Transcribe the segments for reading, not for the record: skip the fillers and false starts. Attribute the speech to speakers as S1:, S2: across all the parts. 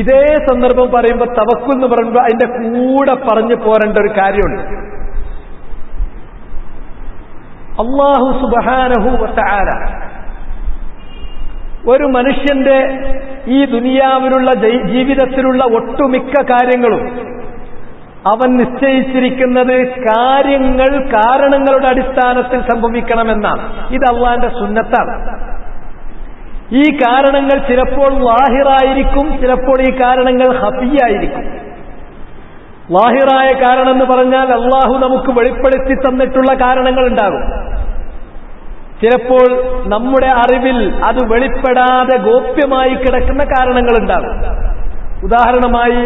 S1: ഇതേ സന്ദർഭം പറയുമ്പോൾ തവക്കുൽ എന്ന് പറയുമ്പോൾ അതിന്റെ കൂടെ പറഞ്ഞു പോരേണ്ട ഒരു കാര്യമുണ്ട്. അല്ലാഹു സുബ്ഹാനഹു വ തആല ഒരു മനുഷ്യന്റെ ഈ ദുനിയാവിലുള്ള ജീവിതത്തിലുള്ള ഒട്ടുമിക്ക കാര്യങ്ങളും അവൻ നിശ്ചയിച്ചിരിക്കുന്നത് കാര്യങ്ങൾ കാരണങ്ങളുടെ അടിസ്ഥാനത്തിൽ സംഭവിക്കണമെന്നാണ്. ഇത് അല്ലാഹുവിന്റെ സുന്നത്താണ്. ഈ കാരണങ്ങൾ ചിലപ്പോൾ ലാഹിറായിരിക്കും, ചിലപ്പോൾ ഈ കാരണങ്ങൾ ഖഫിയായിരിക്കും. ലാഹിറായ കാരണം എന്ന് പറഞ്ഞാൽ അല്ലാഹു നമുക്ക് വെളിപ്പെടുത്തി തന്നിട്ടുള്ള കാരണങ്ങൾ ഉണ്ടാകും. ചിലപ്പോൾ നമ്മുടെ അറിവിൽ അത് വെളിപ്പെടാതെ ഗോപ്യമായി കിടക്കുന്ന കാരണങ്ങൾ ഉണ്ടാകും. ഉദാഹരണമായി,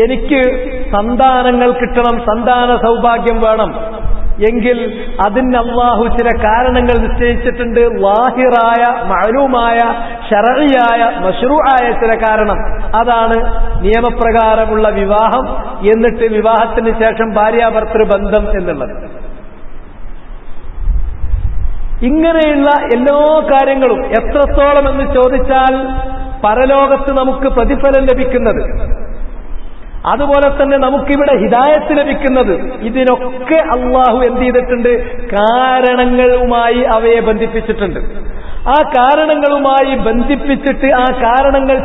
S1: എനിക്ക് സന്താനങ്ങൾ കിട്ടണം, സന്താന സൗഭാഗ്യം വേണം എങ്കിൽ അതിന് അല്ലാഹു ചില കാരണങ്ങൾ നിശ്ചയിച്ചിട്ടുണ്ട്. ലാഹിറായ, മഅലൂമായ, ശർഈയായ, മശ്റൂആയ ചില കാരണം. അതാണ് നിയമപ്രകാരമുള്ള വിവാഹം, എന്നിട്ട് വിവാഹത്തിന് ശേഷം ഭാര്യാഭർത്തൃ ബന്ധം എന്നുള്ളത്. ഇങ്ങനെയുള്ള എല്ലാ കാര്യങ്ങളും എത്രത്തോളം എന്ന് ചോദിച്ചാൽ പരലോകത്ത് നമുക്ക് പ്രതിഫലം ലഭിക്കുന്നത്, അതുപോലെ തന്നെ നമുക്കിവിടെ ഹിദായത്ത് ലഭിക്കുന്നത്, ഇതിനൊക്കെ അല്ലാഹു എന്ത് ചെയ്തിട്ടുണ്ട്? കാരണങ്ങളുമായി അവയെ ബന്ധിപ്പിച്ചിട്ടുണ്ട്. ആ കാരണങ്ങളുമായി ബന്ധിപ്പിച്ചിട്ട് ആ കാരണങ്ങൾ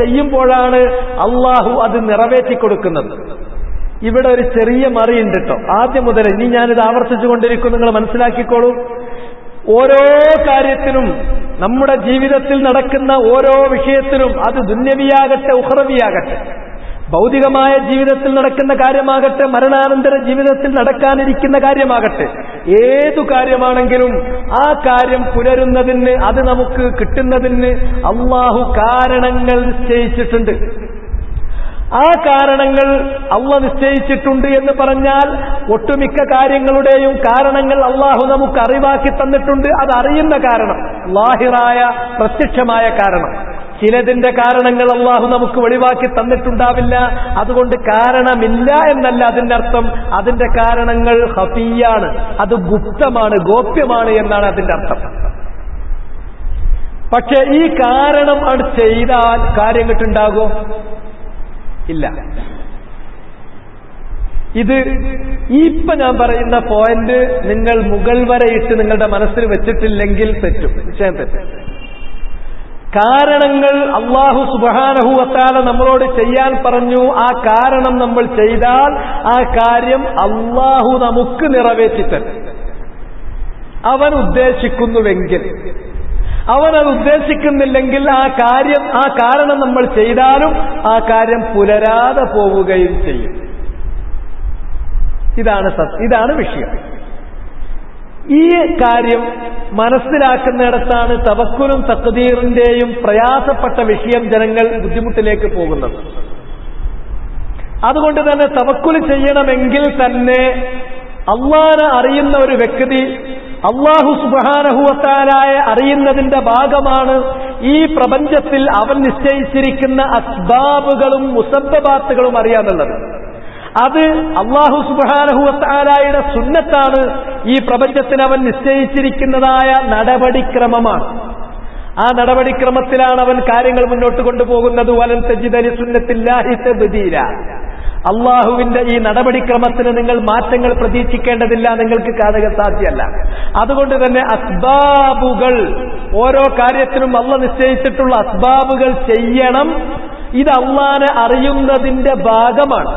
S1: ചെയ്യുമ്പോഴാണ് അല്ലാഹു അത് നിറവേറ്റിക്കൊടുക്കുന്നത്. ഇവിടെ ഒരു ചെറിയ മറിയുണ്ട് കേട്ടോ. ആദ്യം മുതൽ ഇനി ഞാനിത് ആവർത്തിച്ചുകൊണ്ടിരിക്കും, നിങ്ങൾ മനസ്സിലാക്കിക്കോളൂ. ഓരോ കാര്യത്തിനും, നമ്മുടെ ജീവിതത്തിൽ നടക്കുന്ന ഓരോ വിഷയത്തിനും, അത് ദുന്യവിയാകട്ടെ ഉഖ്റവിയാകട്ടെ, ഭൗതികമായ ജീവിതത്തിൽ നടക്കുന്ന കാര്യമാകട്ടെ, മരണാനന്തര ജീവിതത്തിൽ നടക്കാനിരിക്കുന്ന കാര്യമാകട്ടെ, ഏതു കാര്യമാണെങ്കിലും ആ കാര്യം പുലരുന്നതിന്, അത് നമുക്ക് കിട്ടുന്നതിന് അല്ലാഹു കാരണങ്ങൾ നിശ്ചയിച്ചിട്ടുണ്ട്. ആ കാരണങ്ങൾ അല്ലാഹു നിശ്ചയിച്ചിട്ടുണ്ട് എന്ന് പറഞ്ഞാൽ ഒട്ടുമിക്ക കാര്യങ്ങളുടെയും കാരണങ്ങൾ അല്ലാഹു നമുക്ക് അറിവാക്കി തന്നിട്ടുണ്ട്. അത് അറിയുന്ന കാരണം, ലാഹിറായ പ്രത്യക്ഷമായ കാരണം. ചിലതിന്റെ കാരണങ്ങൾ അല്ലാഹു നമുക്ക് വെളിവാക്കി തന്നിട്ടുണ്ടാവില്ല. അതുകൊണ്ട് കാരണമില്ല എന്നല്ല അതിന്റെ അർത്ഥം. അതിന്റെ കാരണങ്ങൾ ഖഫിയാണ്, അത് ഗുപ്തമാണ്, ഗോപ്യമാണ് എന്നാണ് അതിന്റെ അർത്ഥം. പക്ഷെ ഈ കാരണം അത് ചെയ്താൽ കാര്യം കിട്ടുണ്ടാകോ? ഇല്ല. ഇത് ഇപ്പൊ ഞാൻ പറയുന്ന പോയിന്റ് നിങ്ങൾ മുകൾ വരെ ഇട്ട് നിങ്ങളുടെ മനസ്സിൽ വെച്ചിട്ടില്ലെങ്കിൽ തെറ്റും, വിഷയം തെറ്റും. കാരണങ്ങൾ അല്ലാഹു സുബ്ഹാനഹു വ തആല നമ്മളോട് ചെയ്യാൻ പറഞ്ഞു. ആ കാരണം നമ്മൾ ചെയ്താൽ ആ കാര്യം അല്ലാഹു നമുക്ക് നിറവേറ്റിത്തരും, അവൻ ഉദ്ദേശിക്കുന്നുവെങ്കിൽ. അവനത് ഉദ്ദേശിക്കുന്നില്ലെങ്കിൽ ആ കാരണം നമ്മൾ ചെയ്താലും ആ കാര്യം പുലരാതെ പോവുകയും ചെയ്യും. ഇതാണ് വിഷയം. ഈ കാര്യം മനസ്സിലാക്കുന്നിടത്താണ് തവക്കുലും തഖ്ദീറിന്റെയും പ്രയാസപ്പെട്ട വിഷയം ജനങ്ങൾ ബുദ്ധിമുട്ടിലേക്ക് പോകുന്നത്. അതുകൊണ്ട് തന്നെ തവക്കുൽ ചെയ്യണമെങ്കിൽ തന്നെ അല്ലാഹനെ അറിയുന്ന ഒരു വ്യക്തി അല്ലാഹു സുബ്ഹാനഹു വ തആലയെ അറിയുന്നതിന്റെ ഭാഗമാണ് ഈ പ്രപഞ്ചത്തിൽ അവൻ നിശ്ചയിച്ചിരിക്കുന്ന അസ്ബാബുകളും മുസബ്ബബാത്തുകളും അറിയാന്നുള്ളത്. അത് അല്ലാഹു സുബ്ഹാനഹു വ തആലയുടെ സുന്നത്താണ്. ഈ പ്രപഞ്ചത്തിന് അവൻ നിശ്ചയിച്ചിരിക്കുന്നതായ നടപടിക്രമമാണ്. ആ നടപടിക്രമത്തിലാണ് അവൻ കാര്യങ്ങൾ മുന്നോട്ട് കൊണ്ടുപോകുന്നത്. വലൻ തജിദ ലിസുന്നത്തില്ലാഹി തബ്ദീല. അള്ളാഹുവിന്റെ ഈ നടപടിക്രമത്തിന് നിങ്ങൾ മാറ്റങ്ങൾ പ്രതീക്ഷിക്കേണ്ടതില്ല, നിങ്ങൾക്ക് കാണുക സാധ്യമല്ല. അതുകൊണ്ട് തന്നെ അസ്ബാബുകൾ, ഓരോ കാര്യത്തിനും അല്ലാഹു നിശ്ചയിച്ചിട്ടുള്ള അസ്ബാബുകൾ ചെയ്യണം. ഇത് അല്ലാഹനെ അറിയുന്നതിന്റെ ഭാഗമാണ്.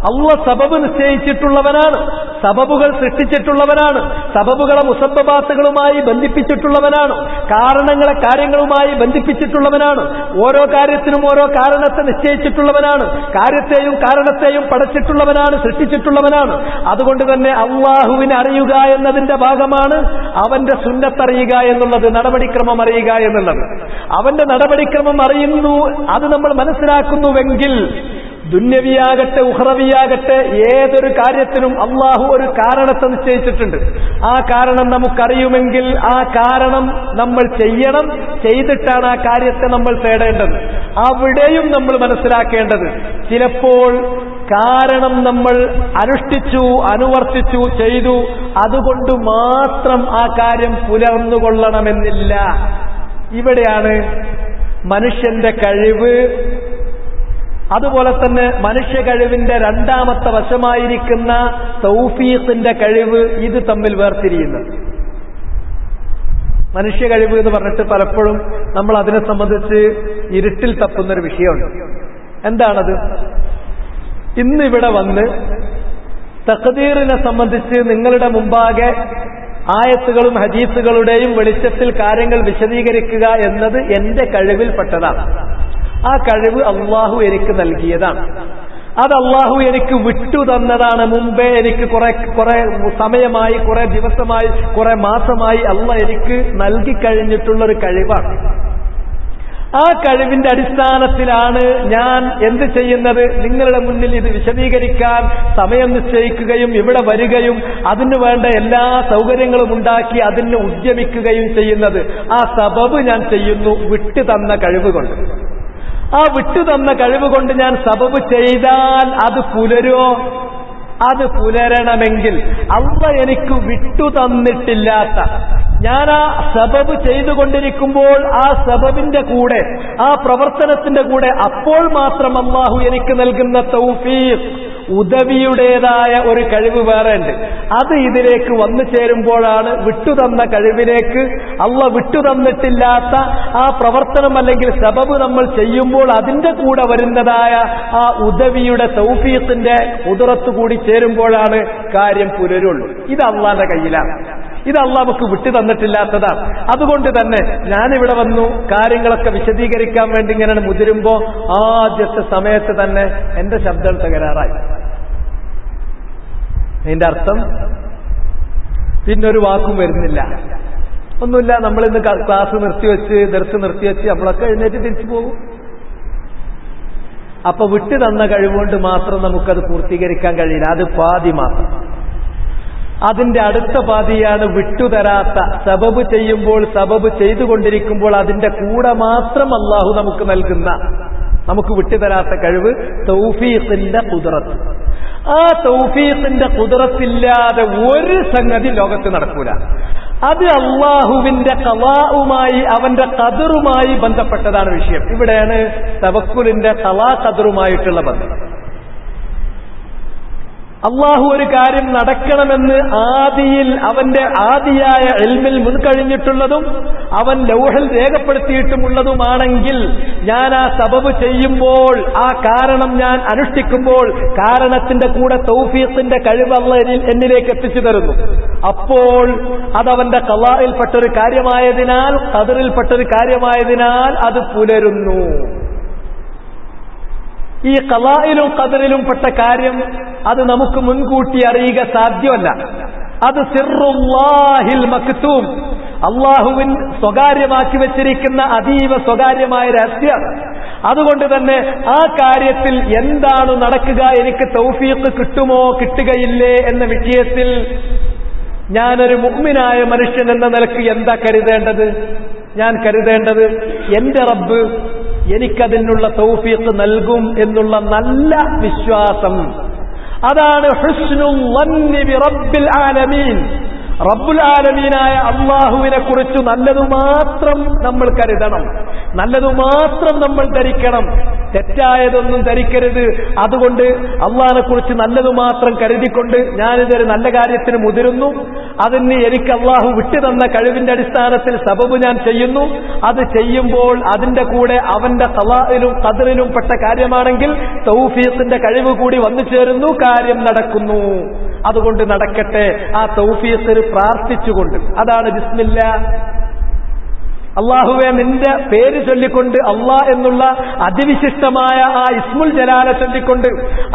S1: അല്ലാഹു സബബ് നിശ്ചയിച്ചിട്ടുള്ളവനാണ്, സബബുകൾ സൃഷ്ടിച്ചിട്ടുള്ളവനാണ്, സബബുകളെ മുസബ്ബബാത്തുകളുമായി ബന്ധിപ്പിച്ചിട്ടുള്ളവനാണ്, കാരണങ്ങളെ കാര്യങ്ങളുമായി ബന്ധിപ്പിച്ചിട്ടുള്ളവനാണ്, ഓരോ കാര്യത്തിനും ഓരോ കാരണത്തെ നിശ്ചയിച്ചിട്ടുള്ളവനാണ്, കാര്യത്തെയും കാരണത്തെയും പടച്ചിട്ടുള്ളവനാണ്, സൃഷ്ടിച്ചിട്ടുള്ളവനാണ്. അതുകൊണ്ട് തന്നെ അല്ലാഹുവിനെ അറിയുക എന്നതിന്റെ ഭാഗമാണ് അവന്റെ സുന്നത്തറിയുക എന്നുള്ളത്, നടപടിക്രമം അറിയുക എന്നുള്ളത്. അവന്റെ നടപടിക്രമം അറിയുന്നു, അത് നമ്മൾ മനസ്സിലാക്കുന്നുവെങ്കിൽ ദുന്യവിയാകട്ടെ ഉഖ്റവിയാകട്ടെ ഏതൊരു കാര്യത്തിനും അല്ലാഹു ഒരു കാരണത്തെ നിശ്ചയിച്ചിട്ടുണ്ട്. ആ കാരണം നമുക്കറിയുമെങ്കിൽ ആ കാരണം നമ്മൾ ചെയ്യണം, ചെയ്തിട്ടാണ് ആ കാര്യത്തെ നമ്മൾ തേടേണ്ടത്. അവിടെയും നമ്മൾ മനസ്സിലാക്കേണ്ടത്, ചിലപ്പോൾ കാരണം നമ്മൾ അനുഷ്ഠിച്ചു, അനുവർത്തിച്ചു, ചെയ്തു, അതുകൊണ്ട് മാത്രം ആ കാര്യം പുലർന്നുകൊള്ളണമെന്നില്ല. ഇവിടെയാണ് മനുഷ്യന്റെ കഴിവ്, അതുപോലെ തന്നെ മനുഷ്യ കഴിവിന്റെ രണ്ടാമത്തെ വശമായിരിക്കുന്ന തൗഫീഖിന്റെ കഴിവ്, ഇത് തമ്മിൽ വേർതിരിയുന്നത്. മനുഷ്യ കഴിവ് എന്ന് പറഞ്ഞിട്ട് പലപ്പോഴും നമ്മൾ അതിനെ സംബന്ധിച്ച് ഇരുട്ടിൽ തപ്പുന്നൊരു വിഷയമുണ്ട്. എന്താണത്? ഇന്നിവിടെ വന്ന് തഖ്ദീറിനെ സംബന്ധിച്ച് നിങ്ങളുടെ മുമ്പാകെ ആയത്തുകളും ഹദീസുകളുടെയും വെളിച്ചത്തിൽ കാര്യങ്ങൾ വിശദീകരിക്കുക എന്നത് എന്റെ കഴിവിൽപ്പെട്ടതാണ്. ആ കഴിവ് അള്ളാഹു എനിക്ക് നൽകിയതാണ്. അത് അള്ളാഹു എനിക്ക് വിട്ടു തന്നതാണ്. മുമ്പേ എനിക്ക് കുറെ സമയമായി, കുറെ ദിവസമായി, കുറെ മാസമായി അള്ളാഹ് എനിക്ക് നൽകിക്കഴിഞ്ഞിട്ടുള്ളൊരു കഴിവാണ്. ആ കഴിവിന്റെ അടിസ്ഥാനത്തിലാണ് ഞാൻ എന്ത് ചെയ്യുന്നത്? നിങ്ങളുടെ മുന്നിൽ ഇത് വിശദീകരിക്കാൻ സമയം നിശ്ചയിക്കുകയും ഇവിടെ വരികയും അതിനു വേണ്ട എല്ലാ സൗകര്യങ്ങളും ഉണ്ടാക്കി അതിന് ഉദ്യമിക്കുകയും ചെയ്യുന്നത്. ആ സബബ് ഞാൻ ചെയ്യുന്നു വിട്ടു തന്ന കഴിവ് കൊണ്ട്. ആ വിട്ടു തന്ന കഴിവ് കൊണ്ട് ഞാൻ സബബ് ചെയ്താൽ അത് പുലരോ? അത് പുലരണമെങ്കിൽ അള്ളാഹ് എനിക്ക് വിട്ടു തന്നിട്ടില്ലാത്ത, ഞാൻ ആ സബബ് ചെയ്തുകൊണ്ടിരിക്കുമ്പോൾ ആ സബബിന്റെ കൂടെ, ആ പ്രവർത്തനത്തിന്റെ കൂടെ അപ്പോൾ മാത്രം അള്ളാഹു എനിക്ക് നൽകുന്ന തൗഫീഖ്, ഉദവിയുടേതായ ഒരു കഴിവ് വേറെ ഉണ്ട്. അത് ഇതിലേക്ക് വന്നു ചേരുമ്പോഴാണ് വിട്ടുതന്ന കഴിവിലേക്ക്, അള്ളാഹ് വിട്ടുതന്നിട്ടില്ലാത്ത ആ പ്രവർത്തനം അല്ലെങ്കിൽ സബബ് നമ്മൾ ചെയ്യുമ്പോൾ അതിന്റെ കൂടെ വരുന്നതായ ആ ഉദവിയുടെ തൗഫീഖിന്റെ ഖുദ്റത്ത് കൂടി ചേരുമ്പോഴാണ് കാര്യം പുലരുള്ളൂ. ഇത് അള്ളാന്റെ കയ്യിലാണ്. ഇത് അള്ളാഹ് നമുക്ക് വിട്ടു തന്നിട്ടില്ലാത്തതാണ്. അതുകൊണ്ട് തന്നെ ഞാനിവിടെ വന്നു കാര്യങ്ങളൊക്കെ വിശദീകരിക്കാൻ വേണ്ടി ഇങ്ങനെ മുതിരുമ്പോ ആദ്യത്തെ സമയത്ത് തന്നെ എന്റെ ശബ്ദം തകരാറായി. അതിന്റെ അർത്ഥം പിന്നൊരു വാക്കും വരുന്നില്ല, ഒന്നുമില്ല. നമ്മളിന്ന് ക്ലാസ് നിർത്തിവെച്ച്, ദർസ് നിർത്തിവെച്ച് നമ്മളൊക്കെ എഴുന്നേറ്റ് തിരിച്ചു പോകും. അപ്പൊ വിട്ടു തന്ന കഴിവുകൊണ്ട് മാത്രം നമുക്കത് പൂർത്തീകരിക്കാൻ കഴിയില്ല. അത് പാതി മാത്രം. അതിന്റെ അടുത്ത പാതിയാണ് വിട്ടുതരാത്ത, സബബ് ചെയ്യുമ്പോൾ, സബബ് ചെയ്തുകൊണ്ടിരിക്കുമ്പോൾ അതിന്റെ കൂടെ മാത്രം അള്ളാഹു നമുക്ക് നൽകുന്ന, നമുക്ക് വിട്ടുതരാത്ത കഴിവ്, തൗഫീഖിന്റെ ഖുദ്റത്ത്. ആ തൗഫീഖിന്റെ ഖുദ്റത്തില്ലാതെ ഒരു സംഗതി ലോകത്ത് നടക്കൂല. അത് അള്ളാഹുവിന്റെ ഖളാഉമായി, അവന്റെ ഖദറുമായി ബന്ധപ്പെട്ടതാണ് വിഷയം. ഇവിടെയാണ് തവക്കുലിന്റെ ഖളാ ഖദറുമായിട്ടുള്ള ബന്ധം. അള്ളാഹു ഒരു കാര്യം നടക്കണമെന്ന് ആദിയിൽ, അവന്റെ ആദിയായ ഇൽമിൽ മുൻകഴിഞ്ഞിട്ടുള്ളതും അവൻ ലൗഹിൽ രേഖപ്പെടുത്തിയിട്ടുമുള്ളതുമാണെങ്കിൽ ഞാൻ ആ സബബ് ചെയ്യുമ്പോൾ, ആ കാരണം ഞാൻ അനുഷ്ഠിക്കുമ്പോൾ കാരണത്തിന്റെ കൂടെ തൗഫീഖിന്റെ കഴിവ് അല്ലാഹ് എന്നിലേക്ക് എത്തിച്ചു തരുന്നു. അപ്പോൾ അതവന്റെ ഖളാഇൽപ്പെട്ടൊരു കാര്യമായതിനാൽ, ഖദറിൽപ്പെട്ടൊരു കാര്യമായതിനാൽ അത് പുലരുന്നു. ഈ ഖളായിലും ഖദറിലും പെട്ട കാര്യം അത് നമുക്ക് മുൻകൂട്ടി അറിയുക സാധ്യമല്ല. അത് സിർറുല്ലാഹിൽ മക്തൂം, അള്ളാഹുവിൻ സ്വകാര്യമാക്കി വെച്ചിരിക്കുന്ന അതീവ സ്വകാര്യമായ രഹസ്യം. അതുകൊണ്ട് തന്നെ ആ കാര്യത്തിൽ എന്താണ് നടക്കുക, എനിക്ക് തൗഫീഖ് കിട്ടുമോ കിട്ടുകയില്ലേ എന്ന വിഷയത്തിൽ ഞാനൊരു മുഅ്മിനായ മനുഷ്യൻ എന്ന നിലക്ക് എന്താ കരുതേണ്ടത്? ഞാൻ കരുതേണ്ടത് എന്റെ റബ്ബ് എനിക്കതിനുള്ള തൗഫീഖ് നൽകും എന്നുള്ള നല്ല വിശ്വാസം. അതാണ് ഹുസ്നുൽ വന്നി ബി റബ്ബിൽ ആലമീൻ. റബ്ബുൽ ആലമീനായ അള്ളാഹുവിനെ കുറിച്ച് നല്ലതു മാത്രം നമ്മൾ കരുതണം, നല്ലതു മാത്രം നമ്മൾ ധരിക്കണം, തെറ്റായതൊന്നും ധരിക്കരുത്. അതുകൊണ്ട് അള്ളാഹിനെ കുറിച്ച് നല്ലതു മാത്രം കരുതിക്കൊണ്ട് ഞാനിതൊരു നല്ല കാര്യത്തിന് മുതിരുന്നു, അതിന് എനിക്ക് അള്ളാഹു വിട്ടുതന്ന കഴിവിന്റെ അടിസ്ഥാനത്തിൽ സബബ് ഞാൻ ചെയ്യുന്നു. അത് ചെയ്യുമ്പോൾ അതിന്റെ കൂടെ അവന്റെ ഖളാഇലും ഖദറിലും പെട്ട കാര്യമാണെങ്കിൽ തൗഫീഖിന്റെ കഴിവ് കൂടി വന്നു ചേരുന്നു, കാര്യം നടക്കുന്നു. അതുകൊണ്ട് നടക്കട്ടെ, ആ തൗഫീഖിന് പ്രാർത്ഥിച്ചുകൊണ്ട്. അതാണ് ബിസ്മില്ലാ, അള്ളാഹുവെ നിന്റെ പേര് ചൊല്ലിക്കൊണ്ട്, അള്ളാഹ് എന്നുള്ള അതിവിശിഷ്ടമായ ആ ഇസ്മുൽ ജലാല ചൊല്ലിക്കൊണ്ട്,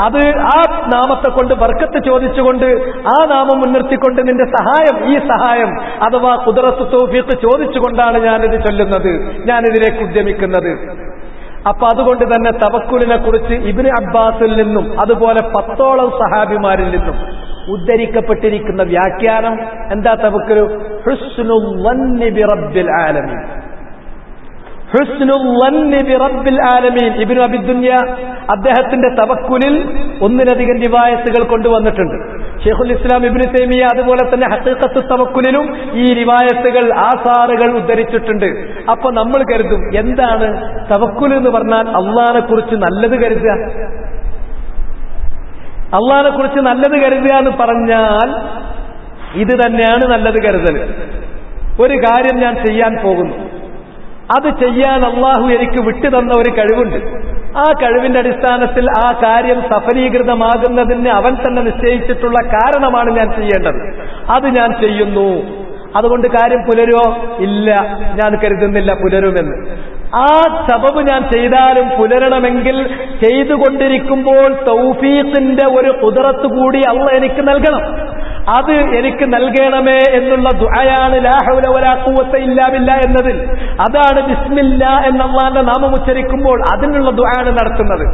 S1: അത് ആ നാമത്തെ കൊണ്ട് ബർക്കത്ത് ചോദിച്ചുകൊണ്ട്, ആ നാമം മുൻനിർത്തിക്കൊണ്ട് നിന്റെ സഹായം, ഈ സഹായം അഥവാ ഖുദ്റത്ത് തൗഫീഖ് ചോദിച്ചുകൊണ്ടാണ് ഞാനിത് ചൊല്ലുന്നത്, ഞാനിതിലേക്ക് ഉദ്യമിക്കുന്നത്. അപ്പൊ അതുകൊണ്ട് തന്നെ തവക്കുലിനെ കുറിച്ച് ഇബ്നു അബ്ബാസിൽ നിന്നും അതുപോലെ 10ഓളം സഹാബിമാരിൽ നിന്നും ഉദ്ധരിക്കപ്പെട്ടിരിക്കുന്ന വ്യാഖ്യാനം എന്താ? തവക്കുൽ ഹുസ്നുൽ വന്നി ബി റബ്ബിൽ ആലമീൻ. ഹുസ്നുൽ വന്നി ബി റബ്ബിൽ ആലമീൻ. ഇബ്നു അബി ദുനിയ അദ്ദേഹത്തിന്റെ തവക്കുലിൽ ഒന്നിലധികം റിവായത്തുകൾ കൊണ്ടുവന്നിട്ടുണ്ട്. ഷെയ്ഖുൽ ഇസ്ലാം ഇബ്നു തൈമിയ്യ അതുപോലെ തന്നെ ഹഖീഖത്തു തവക്കുലിലും ഈ റിവായത്തുകൾ ആസാറുകൾ ഉദ്ധരിച്ചിട്ടുണ്ട്. അപ്പൊ നമ്മൾ കരുതും, എന്താണ് തവക്കുൽ എന്ന് പറഞ്ഞാൽ? അള്ളാഹിനെ കുറിച്ച് നല്ലത് കരുതുക. അള്ളാഹിനെ കുറിച്ച് നല്ലത് കരുതുക എന്ന് പറഞ്ഞാൽ ഇത് തന്നെയാണ് നല്ലത് കരുതൽ. ഒരു കാര്യം ഞാൻ ചെയ്യാൻ പോകുന്നു, അത് ചെയ്യാൻ അള്ളാഹു എനിക്ക് വിട്ടുതന്ന ഒരു കഴിവുണ്ട്. ആ കഴിവിന്റെ അടിസ്ഥാനത്തിൽ ആ കാര്യം സഫലീകൃതമാകുന്നതിന് അവൻ തന്നെ നിശ്ചയിച്ചിട്ടുള്ള കാരണമാണ് ഞാൻ ചെയ്യേണ്ടത്. അത് ഞാൻ ചെയ്യുന്നു. അതുകൊണ്ട് കാര്യം പുലരുമോ? ഇല്ല, ഞാൻ കരുതുന്നില്ല പുലരുമെന്ന്. ആ സബബ് ഞാൻ ചെയ്താലും പുലരണമെങ്കിൽ ചെയ്തുകൊണ്ടിരിക്കുമ്പോൾ തൗഫീഖിന്റെ ഒരു ഖുദ്റത്ത് കൂടി അള്ളാഹ് എനിക്ക് നൽകണം. അത് എനിക്ക് നൽകണമേ എന്നുള്ള ദുആയാണ് ലാ ഹൗല വലാ ഖുവത ഇല്ലാ ബില്ലാഹ് എന്നതിൽ. അതാണ് ബിസ്മില്ലാ എന്ന അല്ലാഹുവിന്റെ നാമം ഉച്ചരിക്കുമ്പോൾ അതിനുള്ള ദുആണ് നടത്തുന്നത്.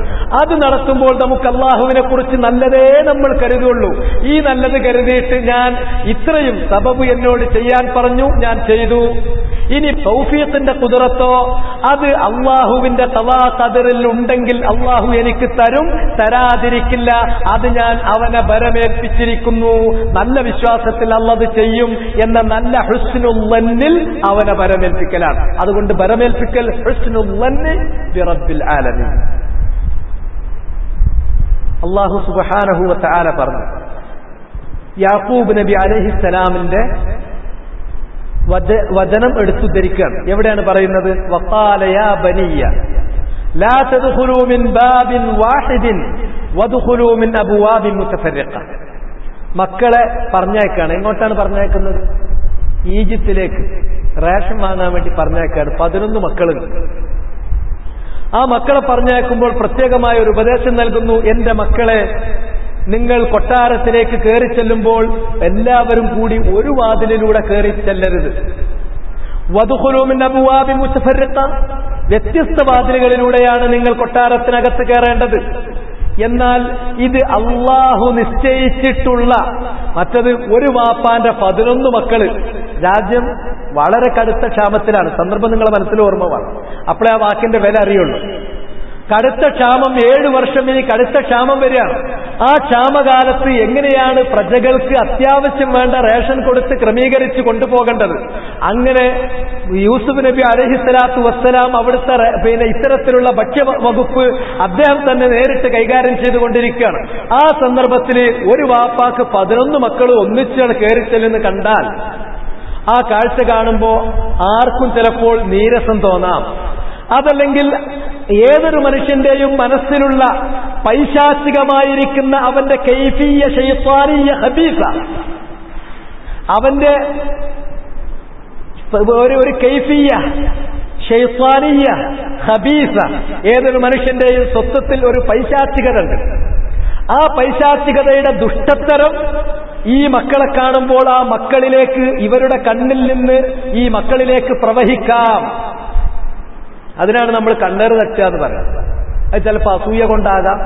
S1: അത് നടത്തുമ്പോൾ നമുക്ക് അല്ലാഹുവിനെ കുറിച്ച് നല്ലതേ നമ്മൾ കരുതുള്ളൂ. ഈ നല്ലത് കരുതിയിട്ട് ഞാൻ ഇത്രയും സബബ് എന്നോട് ചെയ്യാൻ പറഞ്ഞു, ഞാൻ ചെയ്തു. ഇനി തൗഫീഖിന്റെ ഖുദ്റത്തോ അത് അല്ലാഹുവിന്റെ ഖദാ ഖദറിൽ ഉണ്ടെങ്കിൽ അല്ലാഹു എനിക്ക് തരും, തരാതിരിക്കില്ല. അത് ഞാൻ അവനെ ബരമേൽപ്പിച്ചിരിക്കുന്നു. നല്ല വിശ്വാസത്തിൽ അല്ലാഹു ചെയ്യും എന്ന നല്ല ഹുസ്നുൽ ളന്നിൽ അവനെ ബരമേൽപ്പിക്കലാണ്. അതുകൊണ്ട് ബരമേൽപ്പിക്കൽ ഹുസ്നുൽ ളന്നി ബിറബ്ബിൽ ആലമീൻ. അല്ലാഹു സുബ്ഹാനഹു വ തആല പറഞ്ഞു, യാക്കൂബ് നബി അലൈഹിസ്സലാമിന്റെ വചനം എടുത്തുദ്ധരിക്കുകയാണ്. എവിടെയാണ് പറയുന്നത്? വഖാല യാ ബനിയ്യ ലാ തദ്ഖുലൂ മിൻ ബാബിൻ വാഹിദിൻ വദ്ഖുലൂ മിൻ അബ്വാബിൻ മുതഫർരിഖ. മക്കളെ പറഞ്ഞയക്കാണ്. എങ്ങോട്ടാണ് പറഞ്ഞയക്കുന്നത്? ഈജിപ്തിലേക്ക് റേഷൻ വാങ്ങാൻ വേണ്ടി പറഞ്ഞയക്കാണ്. 11 മക്കളുണ്ട്. ആ മക്കളെ പറഞ്ഞയക്കുമ്പോൾ പ്രത്യേകമായ ഒരു ഉപദേശം നൽകുന്നു. എന്റെ മക്കളെ, നിങ്ങൾ കൊട്ടാരത്തിലേക്ക് കയറി ചെല്ലുമ്പോൾ എല്ലാവരും കൂടി ഒരു വാതിലിലൂടെ കയറി ചെല്ലരുത്. വദ്ഖുലൂ മിൻ അബ്വാബിൻ മുതഫർരിഖ, വ്യത്യസ്ത വാതിലുകളിലൂടെയാണ് നിങ്ങൾ കൊട്ടാരത്തിനകത്ത് കയറേണ്ടത്. എന്നാൽ ഇത് അള്ളാഹു നിശ്ചയിച്ചിട്ടുള്ള, മറ്റത് ഒരു വാപ്പാന്റെ 11 മക്കള്. രാജ്യം വളരെ കടുത്ത ക്ഷാമത്തിലാണ്. സന്ദർഭം നിങ്ങളെ മനസ്സിൽ ഓർമ്മ വേണം. അപ്പോഴേ ആ വാക്കിന്റെ വില അറിയുള്ളൂ. കടുത്ത ക്ഷാമം, 7 വർഷം ഇനി കടുത്ത ക്ഷാമം വരികയാണ്. ആ ക്ഷാമകാലത്ത് എങ്ങനെയാണ് പ്രജകൾക്ക് അത്യാവശ്യം വേണ്ട റേഷൻ കൊടുത്ത് ക്രമീകരിച്ച് കൊണ്ടുപോകേണ്ടത്? അങ്ങനെ യൂസുഫ് നബി അലൈഹിസ്സലാത്തു വസ്സലാം അവിടുത്തെ ഇത്തരത്തിലുള്ള ഭക്ഷ്യവകുപ്പ് അദ്ദേഹം തന്നെ നേരിട്ട് കൈകാര്യം ചെയ്തുകൊണ്ടിരിക്കുകയാണ്. ആ സന്ദർഭത്തിൽ ഒരു വാപ്പാക്ക് 11 മക്കൾ ഒന്നിച്ചാണ് കയറി ചെല്ലുന്ന കണ്ടാൽ ആ കാഴ്ച കാണുമ്പോൾ ആർക്കും ചിലപ്പോൾ നീരസം തോന്നാം. അതല്ലെങ്കിൽ ഏതൊരു മനുഷ്യന്റെയും മനസ്സിലുള്ള പൈശാചികമായിരിക്കുന്ന അവന്റെ കൈഫിയ്യ ശൈത്വാനിയ്യ ഹബീസ, അവന്റെ ഒരു കൈഫിയ്യ ശൈത്വാനിയ്യ ഹബീസ, ഏതൊരു മനുഷ്യന്റെയും സ്വത്വത്തിൽ ഒരു പൈശാചികത ഉണ്ട്. ആ പൈശാചികതയുടെ ദുഷ്ടത്തരം ഈ മക്കളെ കാണുമ്പോൾ ആ മക്കളിലേക്ക്, ഇവരുടെ കണ്ണിൽ നിന്ന് ഈ മക്കളിലേക്ക് പ്രവഹിക്കാം. അതിനാണ് നമ്മൾ കണ്ണേറ് തട്ടുക എന്ന് പറയുന്നത്. അത് ചിലപ്പോൾ അസൂയ കൊണ്ടാകാം,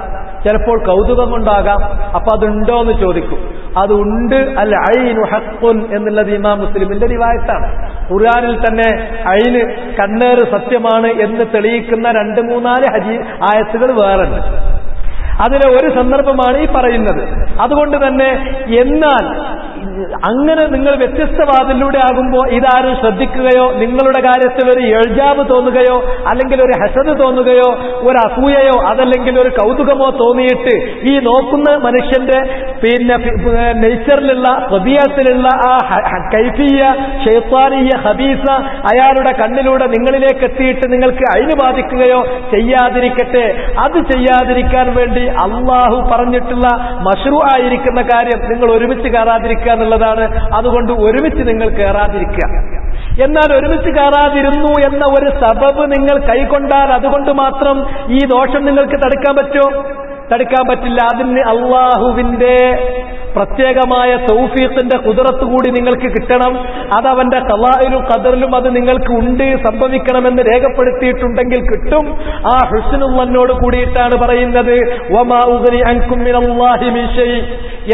S1: ചിലപ്പോൾ കൗതുകം കൊണ്ടാകാം. അപ്പൊ അതുണ്ടോ എന്ന് ചോദിക്കും. അത് ഉണ്ട്. അൽ ഐനു ഹഖ്ഖുൻ എന്നുള്ളത് ഇമാം മുസ്ലിമിന്റെ റിവായത്താണ്. ഖുർആനിൽ തന്നെ ഐന്, കണ്ണേറ് സത്യമാണ് എന്ന് തെളിയിക്കുന്ന 2-3 ആയത്തുകൾ വേറുണ്ട്. അതിലെ ഒരു സന്ദർഭമാണ് ഈ പറയുന്നത്. അതുകൊണ്ട് തന്നെ എന്നാൽ അങ്ങനെ നിങ്ങൾ വ്യത്യസ്ത വാതിലൂടെ ആകുമ്പോൾ ഇതാരും ശ്രദ്ധിക്കുകയോ നിങ്ങളുടെ കാര്യത്തിൽ ഒരു എൾജാബ് തോന്നുകയോ അല്ലെങ്കിൽ ഒരു ഹസദ് തോന്നുകയോ ഒരു അസൂയയോ അതല്ലെങ്കിൽ ഒരു കൗതുകമോ തോന്നിയിട്ട് ഈ നോക്കുന്ന മനുഷ്യന്റെ നേച്ചറിലുള്ള ഹൃദയത്തിലുള്ള ആ കൈഫിയ്യ ശൈത്വാനിയ്യ ഹബീസ അയാളുടെ കണ്ണിലൂടെ നിങ്ങളിലേക്ക് എത്തിയിട്ട് നിങ്ങൾക്ക് അയിന് ബാധിക്കുകയോ ചെയ്യാതിരിക്കട്ടെ. അത് ചെയ്യാതിരിക്കാൻ വേണ്ടി അള്ളാഹു പറഞ്ഞിട്ടുള്ള മശ്റൂ ആയിരിക്കുന്ന കാര്യം നിങ്ങൾ ഒരുമിച്ച് കയറാതിരിക്കുക എന്നുള്ളതാണ്. അതുകൊണ്ട് ഒരുമിച്ച് നിങ്ങൾ കയറാതിരിക്കുക. എന്നാൽ ഒരുമിച്ച് കയറാതിരുന്നു എന്ന ഒരു സബബ് നിങ്ങൾ കൈക്കൊണ്ടാൽ അതുകൊണ്ട് മാത്രം ഈ ദോഷം നിങ്ങൾക്ക് തടുക്കാൻ പറ്റുമോ? തടുക്കാൻ പറ്റില്ല. അതിന് അള്ളാഹുവിന്റെ പ്രത്യേകമായ തൗഫീഖിന്റെ ഖുദ്റത്ത് കൂടി നിങ്ങൾക്ക് കിട്ടണം. അതവന്റെ ഖളാഇലും ഖദറിലും അത് നിങ്ങൾക്ക് ഉണ്ട്, സംഭവിക്കണമെന്ന് രേഖപ്പെടുത്തിയിട്ടുണ്ടെങ്കിൽ കിട്ടും. ആ ഹുസ്നുൽ ളന്നോട് കൂടിയിട്ടാണ് പറയുന്നത് വമാ ഉഗ്നി അൻകും മിനല്ലാഹി മിൻ ശൈ.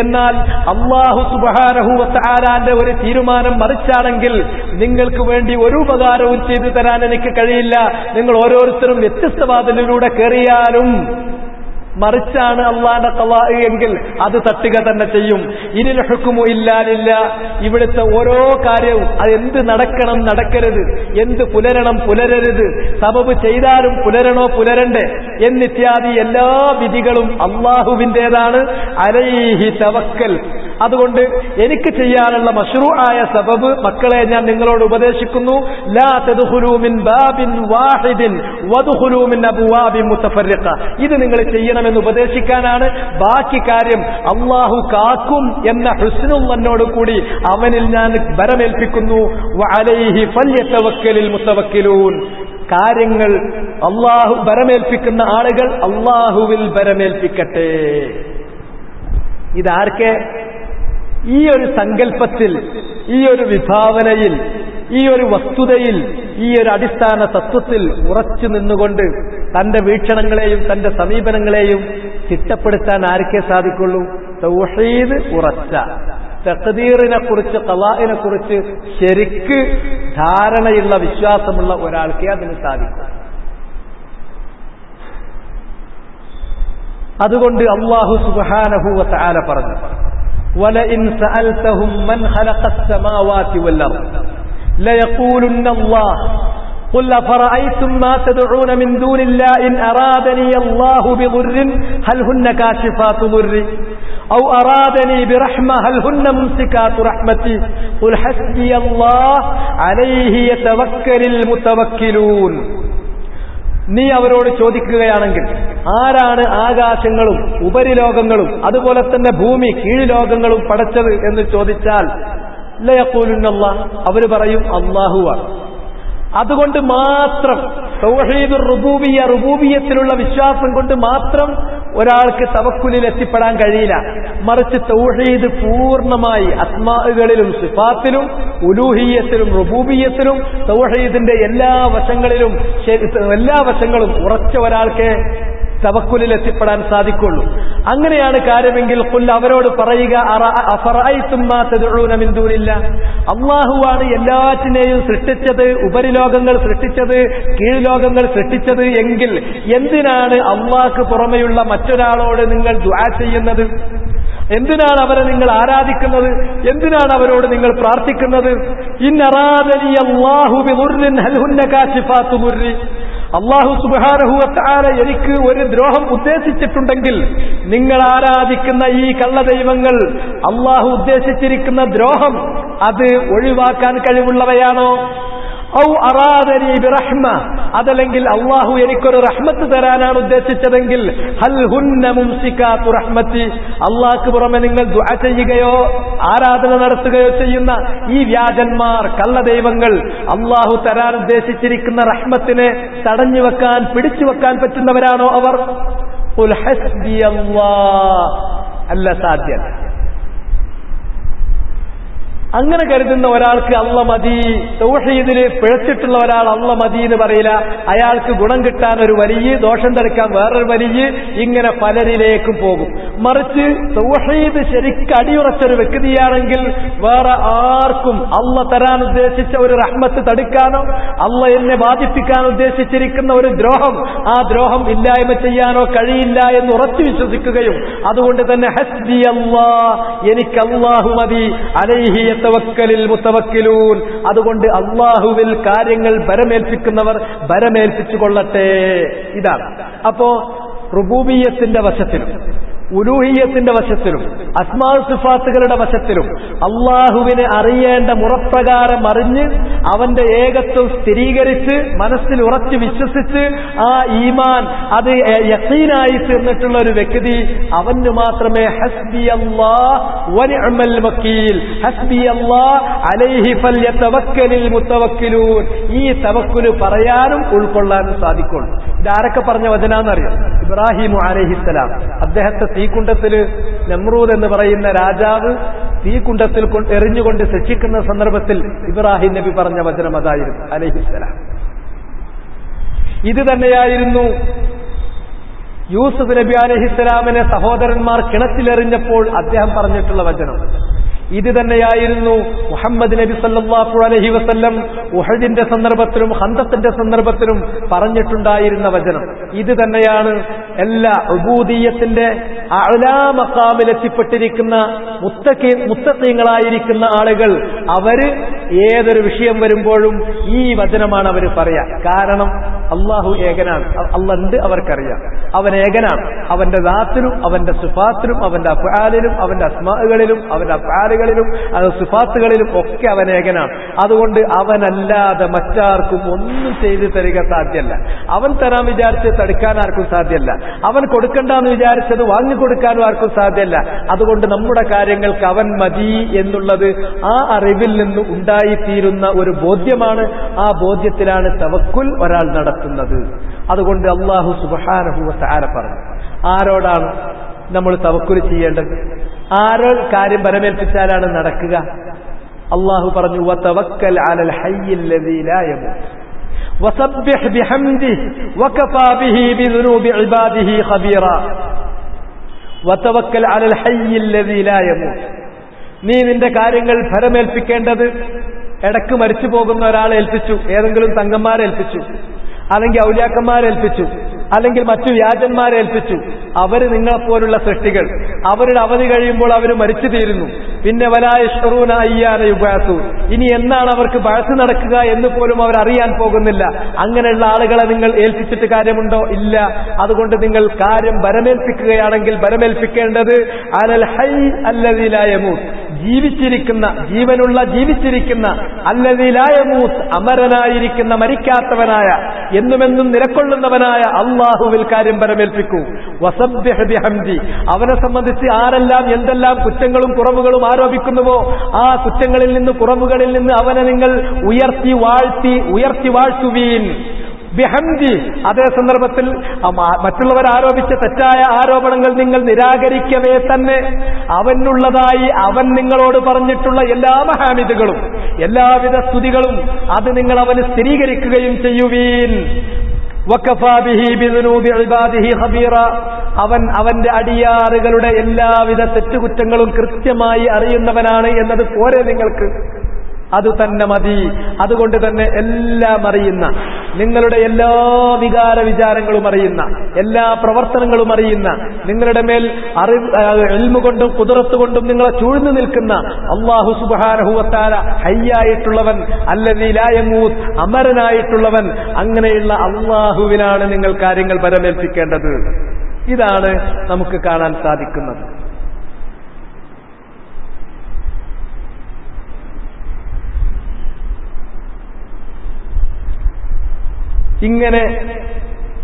S1: എന്നാൽ അല്ലാഹു സുബ്ഹാനഹു വ തആലാന്റെ ഒരു തീരുമാനം മറിച്ചാണെങ്കിൽ നിങ്ങൾക്ക് വേണ്ടി ഒരു ഉപകാരവും ചെയ്തു തരാൻ എനിക്ക് കഴിയില്ല. നിങ്ങൾ ഓരോരുത്തരും വ്യത്യസ്ത വാതിലിലൂടെ കയറിയാലും മറിച്ചാണ് അള്ളാന്റെ ഖളാ എങ്കിൽ അത് തട്ടുക തന്നെ ചെയ്യും. ഇനിൽ ഹുക്മു ഇല്ലാ ലില്ലാഹ്. ഇവിടുത്തെ ഓരോ കാര്യവും അത് എന്ത് നടക്കണം നടക്കരുത്, എന്ത് പുലരണം പുലരരുത്, സബബ് ചെയ്താലും പുലരണോ പുലരണ്ടേ എന്നിത്യാദി എല്ലാ വിധികളും അള്ളാഹുവിൻ്റെതാണ്. അലൈഹി തവക്കൽ. അതുകൊണ്ട് എനിക്ക് ചെയ്യാനുള്ള മശ്റൂആയ സബബ് മക്കളെ ഞാൻ നിങ്ങളോട് ഉപദേശിക്കുന്നു. ലാ തദ്ഖുലൂ മിൻ ബാബിൻ വാഹിദിൻ വദ്ഖുലൂ മിൻ അബ്വാബിൻ മുതഫർരിഖ. ഇത് നിങ്ങൾ ചെയ്യണമെന്ന് ഉപദേശിക്കാനാണ്. ബാക്കി കാര്യം അല്ലാഹു കാക്കും എന്ന ഹുസ്നുള്ളനോട് കൂടി അവനിൽ ഞാൻ ബരമേൽപ്പിക്കുന്നു. വഅലൈഹി ഫൽയതവക്കലിൽ മുതവക്കിലൂൻ. കാര്യങ്ങൾ അല്ലാഹു ബരമേൽപ്പിക്കുന്ന ആളുകൾ അല്ലാഹുവിൽ ബരമേൽപ്പിക്കട്ടെ. ഇതാർക്കെ ഈ ഒരു സങ്കല്പത്തിൽ, ഈ ഒരു വിഭാവനയിൽ, ഈ ഒരു വസ്തുതയിൽ, ഈ ഒരു അടിസ്ഥാന തത്വത്തിൽ ഉറച്ചു നിന്നുകൊണ്ട് തന്റെ വീക്ഷണങ്ങളെയും തന്റെ സമീപനങ്ങളെയും ചിട്ടപ്പെടുത്താൻ ആർക്കേ സാധിക്കുള്ളൂ? തൗഹീദ് ഉറച്ച, തഖ്ദീറിനെ കുറിച്ച് ഖളാഇനെ കുറിച്ച് ശരിക്ക് ധാരണയുള്ള വിശ്വാസമുള്ള ഒരാൾക്കേ അതിന് സാധിക്കും. അതുകൊണ്ട് അല്ലാഹു സുബ്ഹാനഹു വ തആല പറഞ്ഞു, വലഇൻ സഅൽതഹും മൻ ഖലഖസ് സമാവാതി വൽ അർദ് ലയഖൂലുന്ന അല്ലാഹ് ഖുൽ അഫറഅയ്തും മാ തദ്ഊന മിൻ ദൂനില്ലാഹി ഇൻ അറാദനി അല്ലാഹു ബിദുർരിൻ ഹൽ ഹുന്ന കാശിഫാതു ദുർരി ഔ അറാദനി ബിറഹ്മ ഹൽ ഹുന്ന മുംസികാതു റഹ്മതി ഖുൽ ഹസ്ബിയല്ലാഹ് അലൈഹി യതവക്കലിൽ മുതവക്കിലൂൻ. നീ അവരോട് ചോദിക്കുകയാണെങ്കിൽ ആരാണ് ആകാശങ്ങളും ഉപരിലോകങ്ങളും അതുപോലെ തന്നെ ഭൂമി കീഴ്ലോകങ്ങളും പടച്ചത് എന്ന് ചോദിച്ചാൽ ലയഖൂലുന്നല്ലാഹ്, അവര് പറയും അല്ലാഹുവാണ്. അതുകൊണ്ട് മാത്രം തൗഹീദുർ റുബൂബിയ്യ, റുബൂബിയ്യത്തിലുള്ള വിശ്വാസം കൊണ്ട് മാത്രം ഒരാൾക്ക് തവക്കുലിൽ എത്തിപ്പെടാൻ കഴിയില്ല. മറിച്ച് തൗഹീദ് പൂർണ്ണമായി അസ്മാഉകളിലും സിഫാത്തിലും ഉലൂഹിയ്യത്തിലും റുബൂബിയ്യത്തിലും തൗഹീദിന്റെ എല്ലാ വശങ്ങളും ഉറച്ച ഒരാൾക്ക് തവക്കുലിൽ എത്തിപ്പെടാൻ സാധിക്കുള്ളൂ. അങ്ങനെയാണ് കാര്യമെങ്കിൽ ഖുൽ, അവരോട് പറയുക, അഫറഅയ്തും മാ തദ്ഊന മിൻ ദൂനില്ലാഹ്, അല്ലാഹുവാണ് എല്ലാറ്റിനെയും സൃഷ്ടിച്ചത്, ഉപരിലോകങ്ങൾ സൃഷ്ടിച്ചത്, കീഴ്ലോകങ്ങൾ സൃഷ്ടിച്ചത് എങ്കിൽ എന്തിനാണ് അല്ലാഹുക്ക് പുറമെയുള്ള മറ്റൊരാളോട് നിങ്ങൾ ദുആ ചെയ്യുന്നത്? എന്തിനാണ് അവരെ നിങ്ങൾ ആരാധിക്കുന്നത്? എന്തിനാണ് അവരോട് നിങ്ങൾ പ്രാർത്ഥിക്കുന്നത്? ഇൻ അറാദനി അല്ലാഹു ബിദുർരിൻ ഹൽ ഹുന്ന കാശിഫാതു ദുർരി. അല്ലാഹു സുബ്ഹാനഹു വ തആല എനിക്ക് ഒരു ദ്രോഹം ഉദ്ദേശിച്ചിട്ടുണ്ടെങ്കിൽ നിങ്ങൾ ആരാധിക്കുന്ന ഈ കള്ളദൈവങ്ങൾ അല്ലാഹു ഉദ്ദേശിച്ചിരിക്കുന്ന ദ്രോഹം അത് ഒഴിവാക്കാൻ കഴിവുള്ളവയാണോ? ഔ അറാദനി ബിറഹ്മ, അതല്ലെങ്കിൽ അല്ലാഹു എനിക്കൊരു റഹ്മത്ത് തരാനാണ് ഉദ്ദേശിച്ചതെങ്കിൽ ഹൽ ഹുന്ന മുംസികാതു റഹ്മതി, അല്ലാഹുക്ക് പുറമെ നിങ്ങൾ ദുആ ചെയ്യുകയോ ആരാധന നടത്തുകയോ ചെയ്യുന്ന ഈ വ്യാജന്മാർ, കള്ളദൈവങ്ങൾ അല്ലാഹു തരാൻ ഉദ്ദേശിച്ചിരിക്കുന്ന റഹ്മത്തിനെ തടഞ്ഞു വെക്കാൻ, പിടിച്ചു വെക്കാൻ പറ്റുന്നവരാണോ അവർ? ഖുൽ ഹസ്ബിയല്ലാഹ്, അല്ല, സാധ്യമല്ല. അങ്ങനെ കരുതുന്ന ഒരാൾക്ക് അള്ള മതി, തൗഹീദിൽ പിഴച്ചിട്ടുള്ള ഒരാൾ അള്ള മതി എന്ന് പറയില്ല. അയാൾക്ക് ഗുണം കിട്ടാൻ ഒരു വലിയ, ദോഷം തടുക്കാൻ വേറൊരു വലിയ, ഇങ്ങനെ പലരിലേക്കും പോകും. മറിച്ച് തൗഹീദ് ശരിക്ക് അടിയുറച്ചൊരു വ്യക്തിയാണെങ്കിൽ വേറെ ആർക്കും അള്ള തരാൻ ഉദ്ദേശിച്ച ഒരു റഹ്മത്ത് തടുക്കാനോ അള്ള എന്നെ ബാധിപ്പിക്കാൻ ഉദ്ദേശിച്ചിരിക്കുന്ന ഒരു ദ്രോഹം, ആ ദ്രോഹം ഇല്ലായ്മ ചെയ്യാനോ കഴിയില്ല എന്ന് ഉറച്ചു വിശ്വസിക്കുകയും അതുകൊണ്ട് തന്നെ ഹസ്ബി അല്ലാഹ്, എനിക്ക് അല്ലാഹു മതി, അലൈഹി യതവക്കലിൽ മുതവക്കിലൂൻ, അതുകൊണ്ട് അല്ലാഹുവിൽ കാര്യങ്ങൾ ബരമേൽപ്പിക്കുന്നവർ ബരമേൽപ്പിച്ചു കൊള്ളട്ടെ. ഇതാണ്. അപ്പോ റുബൂബിയ്യത്തിന്റെ വശത്തിലും ഉലൂഹിയ്യത്തിന്റെ വശത്തിലും അസ്മാ സിഫാത്തുകളുടെ വശത്തിലും അള്ളാഹുവിനെ അറിയേണ്ട മുറപ്രകാരം അറിഞ്ഞ് അവന്റെ ഏകത്വം സ്ഥിരീകരിച്ച് മനസ്സിൽ ഉറച്ചു വിശ്വസിച്ച് ആ ഈമാൻ അത് യഖീനായി തീർന്നിട്ടുള്ള ഒരു വ്യക്തി, അവന് മാത്രമേ ഹസ്ബി അല്ലാഹ് വനിഅമൽ വക്കീൽ, ഹസ്ബി അല്ലാഹ് അലൈഹി ഫൽയതവക്കലിൽ മുതവക്കിലൂൻ, ഈ തവക്കുൽ പറയാനും ഉൾക്കൊള്ളാനും സാധിക്കുള്ളൂ. ഇതാരൊക്കെ പറഞ്ഞ വചനാന്നറിയോ? ഇബ്രാഹിം അലൈഹിസ്സലാം. അദ്ദേഹത്തെ തീക്കുണ്ടത്തിൽ നമ്രൂദ് എന്ന് പറയുന്ന രാജാവ് തീക്കുണ്ടത്തിൽ എറിഞ്ഞുകൊണ്ട് ശിക്ഷിക്കുന്ന സന്ദർഭത്തിൽ ഇബ്രാഹിം നബി പറഞ്ഞ വചനം അതായിരുന്നു അലൈഹിസ്സലാം. ഇത് തന്നെയായിരുന്നു യൂസുഫ് നബി അലൈഹിസ്സലാമിനെ സഹോദരന്മാർ കിണറ്റിലെറിഞ്ഞപ്പോൾ അദ്ദേഹം പറഞ്ഞിട്ടുള്ള വചനം. ഇത് തന്നെയായിരുന്നു മുഹമ്മദ് നബി സല്ലല്ലാഹു അലൈഹി വസല്ലം ഉഹദിന്റെ സന്ദർഭത്തിലും ഖന്തത്തിന്റെ സന്ദർഭത്തിലും പറഞ്ഞിട്ടുണ്ടായിരുന്ന വചനം. ഇത് തന്നെയാണ് എല്ലാ ഉബൂദിയ്യത്തിന്റെ അഅ്ലാ മഖാമിൽ എത്തിപ്പെട്ടിരിക്കുന്ന മുത്തഖീങ്ങളായിരിക്കുന്ന ആളുകൾ അവര് ഏതൊരു വിഷയം വരുമ്പോഴും ഈ വചനമാണ് അവർ പറയാ. കാരണം അള്ളാഹു ഏകനാണ്, അള്ളണ്ട് അവർക്കറിയാം. അവൻ ഏകനാണ്. അവന്റെ ദാത്തിലും അവന്റെ സിഫാത്തിലും അവന്റെ അഫ്ആലിലും അവന്റെ അസ്മാകളിലും അവന്റെ അഫ്ആലുകളിലും സിഫാത്തുകളിലും ഒക്കെ അവൻ ഏകനാണ്. അതുകൊണ്ട് അവനല്ലാതെ മറ്റാർക്കും ഒന്നും ചെയ്തു തരിക സാധ്യമല്ല. അവൻ തരാൻ വിചാരിച്ച് തടുക്കാൻ ആർക്കും സാധ്യമല്ല. അവൻ കൊടുക്കണ്ടെന്ന് വിചാരിച്ചത് വാങ്ങിക്കൊടുക്കാനും ആർക്കും സാധ്യമല്ല. അതുകൊണ്ട് നമ്മുടെ കാര്യങ്ങൾക്ക് അവൻ മതി എന്നുള്ളത് ആ അറിവിൽ നിന്ന് ഉണ്ടായിത്തീരുന്ന ഒരു ബോധ്യമാണ്. ആ ബോധ്യത്തിലാണ് തവക്കുൽ ഒരാൾ നടത്തുന്നത്. അതുകൊണ്ട് അല്ലാഹു സുബ്ഹാനഹു വ തആല പറഞ്ഞു, ആരോടാണ് നമ്മൾ തവക്കുൽ ചെയ്യേണ്ടത്? ആരോ കാര്യം പരമേൽപ്പിച്ചാലാണ് നടക്കുക? അല്ലാഹു പറഞ്ഞു, വതവക്കൽ അലൽ ഹയ്യിൽ ലദീ ലാ യമൂത് വസബ്ബിഹ് ബിഹംദിഹി വകഫാ ബിഹി ബിദുനൂബി ഇബാദിഹി ഖബീറ. വതവക്കൽ അലൽ ഹയ്യിൽ ലദീ ലാ യമൂത്. നീ നിന്റെ കാര്യങ്ങൾ ഫലമേൽപ്പിക്കേണ്ടത് ഇടക്ക് മരിച്ചു പോകുന്ന ഒരാളെ ഏൽപ്പിച്ചു, ഏതെങ്കിലും തങ്ങന്മാരെ ഏൽപ്പിച്ചു, അല്ലെങ്കിൽ ഔലിയാക്കന്മാരെ ഏൽപ്പിച്ചു, അല്ലെങ്കിൽ മറ്റു വ്യാജന്മാരെ ഏൽപ്പിച്ചു. അവര് നിങ്ങളെപ്പോലുള്ള സൃഷ്ടികൾ. അവരുടെ അവധി കഴിയുമ്പോൾ അവർ മരിച്ചു തീരുന്നു. പിന്നെ വലാ യശ്ഉറൂന അയ്യാന യുബഅസൂൻ. ഇനി എന്നാണ് അവർക്ക് ബഅസ് നടക്കുക എന്ന് പോലും അവർ അറിയാൻ പോകുന്നില്ല. അങ്ങനെയുള്ള ആളുകളെ നിങ്ങൾ ഏൽപ്പിച്ചിട്ട് കാര്യമുണ്ടോ? ഇല്ല. അതുകൊണ്ട് നിങ്ങൾ കാര്യം ബരമേൽപ്പിക്കുകയാണെങ്കിൽ ബരമേൽപ്പിക്കേണ്ടത് അലൽ ഹയ്യ് അല്ലദീ ലാ യമൂത്, ജീവിച്ചിരിക്കുന്ന, ജീവനുള്ള ജീവിച്ചിരിക്കുന്ന, അല്ലദീ ലാ യമൂത്, അമരനായിരിക്കുന്ന മരിക്കാത്തവനായ എന്നുമെന്നും നിലക്കൊള്ളുന്നവനായ അല്ലാഹുവിൽ കാര്യം പരമേൽപ്പിക്കൂ. വസബ്ബിഹ് ബിഹംദി, അവനെ സംബന്ധിച്ച് ആരെല്ലാം എന്തെല്ലാം കുറ്റങ്ങളും കുറവുകളും ആരോപിക്കുന്നുവോ ആ കുറ്റങ്ങളിൽ നിന്ന് കുറവുകളിൽ നിന്ന് അവനെ നിങ്ങൾ ഉയർത്തി വാഴ്ത്തുവീൻ. ബിഹംദി, അതേ സന്ദർഭത്തിൽ മറ്റുള്ളവർ ആരോപിച്ച തെറ്റായ ആരോപണങ്ങൾ നിങ്ങൾ നിരാകരിക്കവേ തന്നെ അവനുള്ളതായി അവൻ നിങ്ങളോട് പറഞ്ഞിട്ടുള്ള എല്ലാ മഹാമിദുകളും എല്ലാവിധ സ്തുതികളും അത് നിങ്ങൾ അവന് സ്ഥിരീകരിക്കുകയും ചെയ്യുവീൻ. വകഫാ ബിഹി ബിദുനൂബി ഇബാദിഹി ഖബീറ, അവൻ അവന്റെ അടിയാറുകളുടെ എല്ലാവിധ തെറ്റുകുറ്റങ്ങളും കൃത്യമായി അറിയുന്നവനാണ് എന്നത് പോരെ നിങ്ങൾക്ക്? അത് തന്നെ മതി. അതുകൊണ്ട് തന്നെ എല്ലാം അറിയുന്ന, നിങ്ങളുടെ എല്ലാ വികാര വിചാരങ്ങളും അറിയുന്ന, എല്ലാ പ്രവർത്തനങ്ങളും അറിയുന്ന, നിങ്ങളുടെ മേൽ ഇൽമു കൊണ്ടും ഖുദ്റത്ത് കൊണ്ടും നിങ്ങളെ ചൂഴ്ന്നു നിൽക്കുന്ന അല്ലാഹു സുബ്ഹാനഹു വ തആല ഹയ്യായിട്ടുള്ളവൻ, അല്ലദീ ലാ യമൂത്, അമരനായിട്ടുള്ളവൻ, അങ്ങനെയുള്ള അല്ലാഹുവിനാണ് നിങ്ങൾ കാര്യങ്ങൾ പരമേൽപ്പിക്കേണ്ടത്. ഇതാണ് നമുക്ക് കാണാൻ സാധിക്കുന്നത്. ഇങ്ങനെ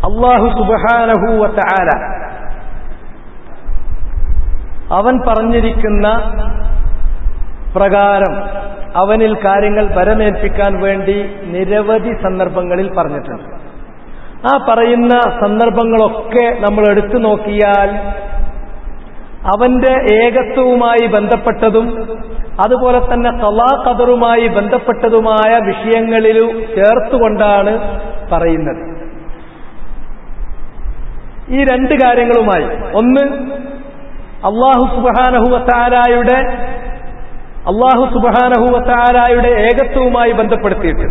S1: അല്ലാഹു സുബ്ഹാനഹു വ തആല അവൻ പറഞ്ഞിരിക്കുന്ന പ്രകാരം അവനിൽ കാര്യങ്ങൾ പരമേൽപ്പിക്കാൻ വേണ്ടി നിരവധി സന്ദർഭങ്ങളിൽ പറഞ്ഞിട്ടുണ്ട്. ആ പറയുന്ന സന്ദർഭങ്ങളൊക്കെ നമ്മൾ എടുത്തു നോക്കിയാൽ അവന്റെ ഏകത്വവുമായി ബന്ധപ്പെട്ടതും അതുപോലെ തന്നെ ഖളാ ഖദറുമായി ബന്ധപ്പെട്ടതുമായ വിഷയങ്ങളിൽ ചേർത്തുകൊണ്ടാണ് പറയുന്നത്. ഈ രണ്ട് കാര്യങ്ങളുമായി, ഒന്ന് അല്ലാഹു സുബ്ഹാനഹു വ തആലയുടെ ഏകത്വവുമായി ബന്ധപ്പെടുത്തിയിട്ട്,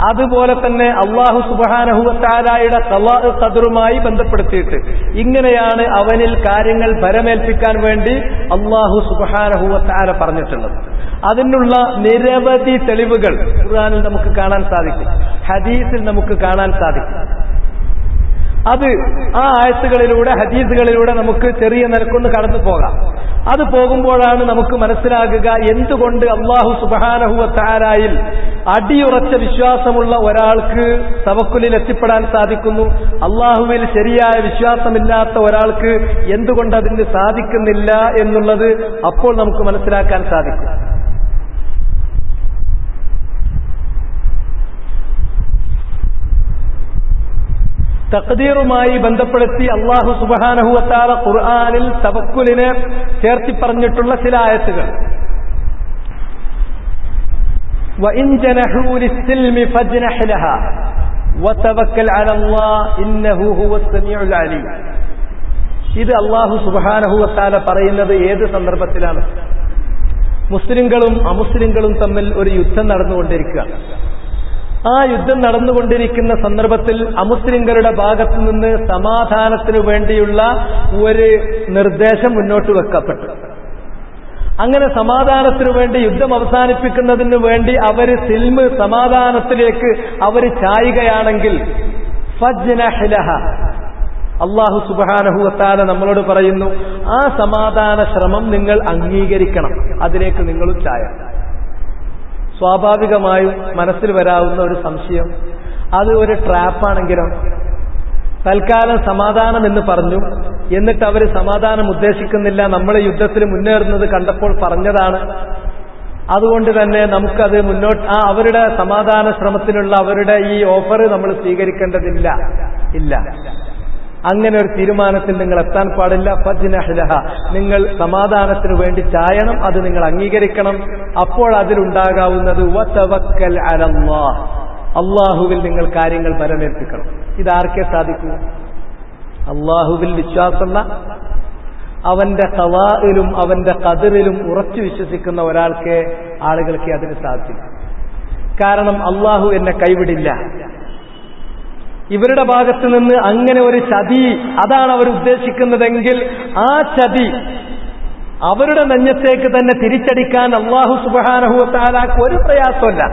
S1: അതുപോലെ തന്നെ അല്ലാഹു സുബ്ഹാനഹു വ തആലയുടെ ഖളാ ഖദറുമായി ബന്ധപ്പെടുത്തിയിട്ട്, ഇങ്ങനെയാണ് അവനിൽ കാര്യങ്ങൾ പരമേൽപ്പിക്കാൻ വേണ്ടി അല്ലാഹു സുബ്ഹാനഹു വ തആല പറഞ്ഞിട്ടുള്ളത്. അതിനുള്ള നിരവധി തെളിവുകൾ ഖുർആനിൽ നമുക്ക് കാണാൻ സാധിക്കും, ഹദീസിൽ നമുക്ക് കാണാൻ സാധിക്കും. അത് ആ ആയത്തുകളിലൂടെ ഹദീസുകളിലൂടെ നമുക്ക് ചെറിയ നിരക്കൊന്ന് കടന്നു പോകാം. അത് പോകുമ്പോഴാണ് നമുക്ക് മനസ്സിലാകുക എന്തുകൊണ്ട് അല്ലാഹു സുബ്ഹാനഹു വ തആലയിൽ അടിയുറച്ച വിശ്വാസമുള്ള ഒരാൾക്ക് തവക്കുലിൽ എത്തിപ്പെടാൻ സാധിക്കുന്നു, അല്ലാഹുവിൽ ശരിയായ വിശ്വാസമില്ലാത്ത ഒരാൾക്ക് എന്തുകൊണ്ട് അതിന് സാധിക്കുന്നില്ല എന്നുള്ളത് അപ്പോൾ നമുക്ക് മനസ്സിലാക്കാൻ സാധിക്കും. തഖ്ദീറുമായി ബന്ധപ്പെടുത്തി അല്ലാഹു സുബ്ഹാനഹു വ തആല ഖുർആനിൽ തവക്കുലിനെ ചേർത്തി പറഞ്ഞിട്ടുള്ള ചില ആയത്തുകൾ. വഇൻ ജനഹൂ ലിസ്സിൽമി ഫജ്നഹ് ലഹാ വതവക്കൽ അലല്ലാഹ് ഇന്നഹു ഹുവസ് സമീഉൽ അലീം. ഇത് അല്ലാഹു സുബ്ഹാനഹു വ തആല പറയുന്നത് ഏത് സന്ദർഭത്തിലാണ്? മുസ്ലിങ്ങളും അമുസ്ലിങ്ങളും തമ്മിൽ ഒരു യുദ്ധം നടന്നുകൊണ്ടിരിക്കുക. ആ യുദ്ധം നടന്നുകൊണ്ടിരിക്കുന്ന സന്ദർഭത്തിൽ അമുസ്ലിങ്ങളുടെ ഭാഗത്തു നിന്ന് സമാധാനത്തിനു വേണ്ടിയുള്ള ഒരു നിർദ്ദേശം മുന്നോട്ട് വെക്കപ്പെട്ടു. അങ്ങനെ സമാധാനത്തിനു വേണ്ടി യുദ്ധം അവസാനിപ്പിക്കുന്നതിന് വേണ്ടി അവർ സിൽമ് സമാധാനത്തിലേക്ക് അവർ ചായുകയാണെങ്കിൽ ഫജ്നഹ് ലഹ, അല്ലാഹു സുബ്ഹാനഹു വ തആല നമ്മളോട് പറയുന്നു, ആ സമാധാന ശ്രമം നിങ്ങൾ അംഗീകരിക്കണം, അതിലേക്ക് നിങ്ങളും ചായ. സ്വാഭാവികമായും മനസ്സിൽ വരാവുന്ന ഒരു സംശയം, അത് ഒരു ട്രാപ്പാണെങ്കിലോ? തൽക്കാലം സമാധാനം എന്ന് പറഞ്ഞു, എന്നിട്ട് അവർ സമാധാനം ഉദ്ദേശിക്കുന്നില്ല, നമ്മൾ യുദ്ധത്തിൽ മുന്നേറുന്നത് കണ്ടപ്പോൾ പറഞ്ഞതാണ്, അതുകൊണ്ട് തന്നെ നമുക്കത് മുന്നോട്ട് അവരുടെ സമാധാന ശ്രമത്തിനുള്ള അവരുടെ ഈ ഓഫർ നമ്മൾ സ്വീകരിക്കേണ്ടതില്ല. ഇല്ല, അങ്ങനെ ഒരു തീരുമാനത്തിൽ നിങ്ങൾ എത്താൻ പാടില്ല. ഫജ്നഹ് ലഹ, നിങ്ങൾ സമാധാനത്തിനു വേണ്ടി ചായണം, അത് നിങ്ങൾ അംഗീകരിക്കണം. അപ്പോൾ അതിലുണ്ടാകാവുന്നത് വതവക്കൽ അലല്ലാഹ്, അള്ളാഹുവിൽ നിങ്ങൾ കാര്യങ്ങൾ പരമേൽപ്പിക്കണം. ഇതാർക്കേ സാധിക്കൂ? അള്ളാഹുവിൽ വിശ്വാസമുള്ള, അവന്റെ ഖദാഇലും അവന്റെ ഖദറിലും ഉറച്ചു വിശ്വസിക്കുന്ന ഒരാൾക്ക്, ആളുകൾക്ക് അതിന് സാധിക്കും. കാരണം അള്ളാഹു എന്നെ കൈവിടില്ല. ഇവരുടെ ഭാഗത്ത് നിന്ന് അങ്ങനെ ഒരു ചതി, അതാണ് അവർ ഉദ്ദേശിക്കുന്നതെങ്കിൽ ആ ചതി അവരുടെ നെഞ്ഞത്തേക്ക് തന്നെ തിരിച്ചടിക്കാൻ അല്ലാഹു സുബ്ഹാനഹു വ തആലക്ക് ഒരു പ്രയാസമല്ല.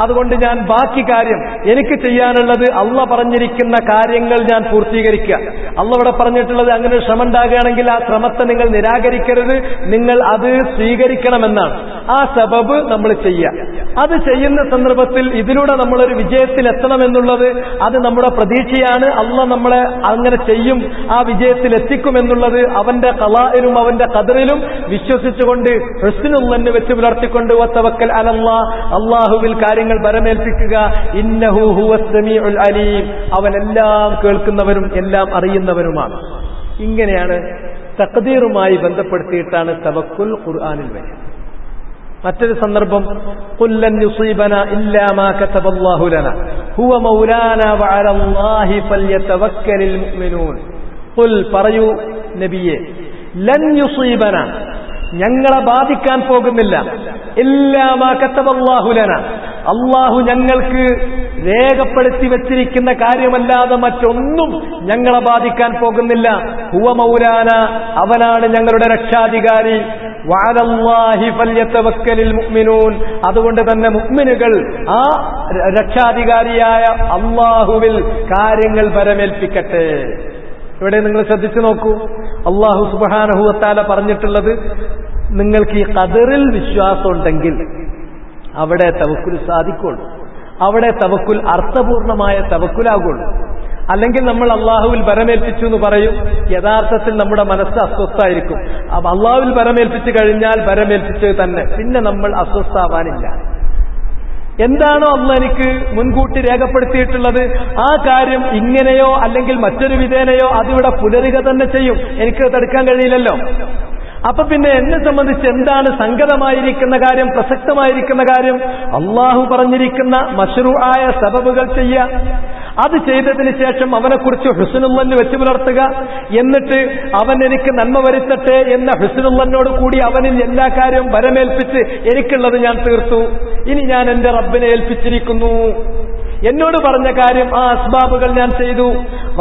S1: അതുകൊണ്ട് ഞാൻ ബാക്കി കാര്യം എനിക്ക് ചെയ്യാനുള്ളത് അല്ലാഹ് പറഞ്ഞിരിക്കുന്ന കാര്യങ്ങൾ ഞാൻ പൂർത്തീകരിക്കുക. അല്ലാഹ് ഇവിടെ പറഞ്ഞിട്ടുള്ളത് അങ്ങനെ ഒരു ശ്രമം ഉണ്ടാകുകയാണെങ്കിൽ ആ ശ്രമത്തെ നിങ്ങൾ നിരാകരിക്കരുത്, നിങ്ങൾ അത് സ്വീകരിക്കണമെന്നാണ്. ആ സബബ് നമ്മൾ ചെയ്യുക. അത് ചെയ്യുന്ന സന്ദർഭത്തിൽ ഇതിലൂടെ നമ്മളൊരു വിജയത്തിൽ എത്തണമെന്നുള്ളത് അത് നമ്മുടെ പ്രതീക്ഷയാണ്. അല്ലാഹ് നമ്മളെ അങ്ങനെ ചെയ്യും, ആ വിജയത്തിൽ എത്തിക്കുമെന്നുള്ളത് അവന്റെ ഖലാഇലും അവന്റെ ഖദറിലും വിശ്വസിച്ചുകൊണ്ട് ഹുസ്നുൽ വെച്ച് പുലർത്തിക്കൊണ്ട് വതവക്കൽ അലല്ലാഹ്, അല്ലാഹുവിൽ കാര്യങ്ങൾ പരമേൽപ്പിക്കുക. ഇന്നഹു ഹുവസ് സമീഉൽ അലീം, അവൻ എല്ലാം കേൾക്കുന്നവരും എല്ലാം അറിയുന്നവരുമാണ്. ഇങ്ങനെയാണ് തഖ്ദീറുമായി ബന്ധപ്പെടുത്തിയിട്ടാണ് തവക്കുൽ ഖുർആനിൽ വരുന്നത്. മറ്റൊരു സന്ദർഭം ഖുല്ലൻ യുസീബനാ ഇല്ലാ മാ കതബല്ലാഹു ലനാ ഹുവ മൗലാനാ വഅലല്ലാഹി ഫൽയതവക്കലിൽ മുഅ്മിനൂൻ. ഖുൽ, പറയൂ നബിയേ, ലൻ യുസീബനാ, ഞങ്ങളെ ബാധിക്കാൻ പോകുന്നില്ല, ഇല്ലാ മാ കതബല്ലാഹു ലനാ, അല്ലാഹു ഞങ്ങൾക്ക് രേഖപ്പെടുത്തി വെച്ചിരിക്കുന്ന കാര്യമല്ലാതെ മറ്റൊന്നും ഞങ്ങളെ ബാധിക്കാൻ പോകുന്നില്ല. ഹുവ മൗലാന, അവനാണ് ഞങ്ങളുടെ രക്ഷാധികാരി. വഅലല്ലാഹി ഫൽയതവക്കലിൽ മുഅ്മിനൂൻ, അതുകൊണ്ട് തന്നെ മുഅ്മിനുകൾ ആ രക്ഷാധികാരിയായ അല്ലാഹുവിൽ കാര്യങ്ങൾ പരമേൽപ്പിക്കട്ടെ. ഇവിടെ നിങ്ങൾ ശ്രദ്ധിച്ചു നോക്കൂ, അല്ലാഹു സുബ്ഹാനഹു വ തആല പറഞ്ഞിട്ടുള്ളത്, നിങ്ങൾക്ക് ഈ ഖദറിൽ വിശ്വാസം ഉണ്ടെങ്കിൽ അവിടെ തവക്കുൽ സാധിക്കുള്ളൂ, അവിടെ തവക്കുൽ അർത്ഥപൂർണമായ തവക്കുലാകുള്ളൂ. അല്ലെങ്കിൽ നമ്മൾ അള്ളാഹുവിൽ പരമേൽപ്പിച്ചു എന്ന് പറയും, യഥാർത്ഥത്തിൽ നമ്മുടെ മനസ്സ് അസ്വസ്ഥായിരിക്കും. അപ്പൊ അള്ളാഹുവിൽ പരമേൽപ്പിച്ചു കഴിഞ്ഞാൽ പരമേൽപ്പിച്ചത് തന്നെ, പിന്നെ നമ്മൾ അസ്വസ്ഥാവാനില്ല. എന്താണോ അള്ളാഹ് എനിക്ക് മുൻകൂട്ടി രേഖപ്പെടുത്തിയിട്ടുള്ളത് ആ കാര്യം ഇങ്ങനെയോ അല്ലെങ്കിൽ മറ്റൊരു വിധേനയോ അതിവിടെ പുലരുക തന്നെ ചെയ്യും, എനിക്ക് തടുക്കാൻ കഴിയില്ലല്ലോ. അപ്പൊ പിന്നെ എന്നെ സംബന്ധിച്ച് എന്താണ് സംഗതമായിരിക്കുന്ന കാര്യം, പ്രസക്തമായിരിക്കുന്ന കാര്യം? അള്ളാഹു പറഞ്ഞിരിക്കുന്ന മശ്റൂആയ സബബുകൾ ചെയ്യുക, അത് ചെയ്തതിന് ശേഷം അവനെക്കുറിച്ച് ഹുസ്നുൽ വെച്ച് പുലർത്തുക, എന്നിട്ട് അവൻ എനിക്ക് നന്മ വരുത്തട്ടെ എന്ന ഹുസ്നുൽ കൂടി അവനിൽ എല്ലാ കാര്യവും വരമേൽപ്പിച്ച് എനിക്കുള്ളത് ഞാൻ തീർത്തു, ഇനി ഞാൻ എന്റെ റബ്ബിനെ ഏൽപ്പിച്ചിരിക്കുന്നു. എന്നോട് പറഞ്ഞ കാര്യം ആ അസ്ബാബുകൾ ഞാൻ ചെയ്തു,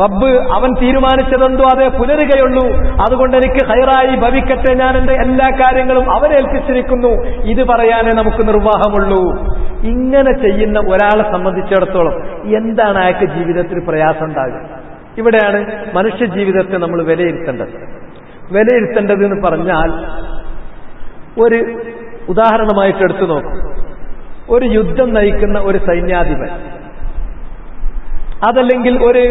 S1: റബ്ബ് അവൻ തീരുമാനിച്ചതെന്തോ അതേ പുലരുകയുള്ളൂ, അതുകൊണ്ട് എനിക്ക് ഖൈറായി ഭവിക്കട്ടെ, ഞാൻ എന്റെ എല്ലാ കാര്യങ്ങളും അവനേൽപ്പിച്ചിരിക്കുന്നു, ഇത് പറയാനേ നമുക്ക് നിർവാഹമുള്ളൂ. ഇങ്ങനെ ചെയ്യുന്ന ഒരാളെ സംബന്ധിച്ചിടത്തോളം എന്താണ് അയാൾക്ക് ജീവിതത്തിൽ പ്രയാസം ഉണ്ടാകുക? ഇവിടെയാണ് മനുഷ്യ ജീവിതത്തെ നമ്മൾ വിലയിരുത്തേണ്ടത് എന്ന് പറഞ്ഞാൽ, ഒരു ഉദാഹരണമായിട്ട് എടുത്തു നോക്കും. ഒരു യുദ്ധം നയിക്കുന്ന ഒരു സൈന്യാധിപൻ, അതല്ലെങ്കിൽ ഒരു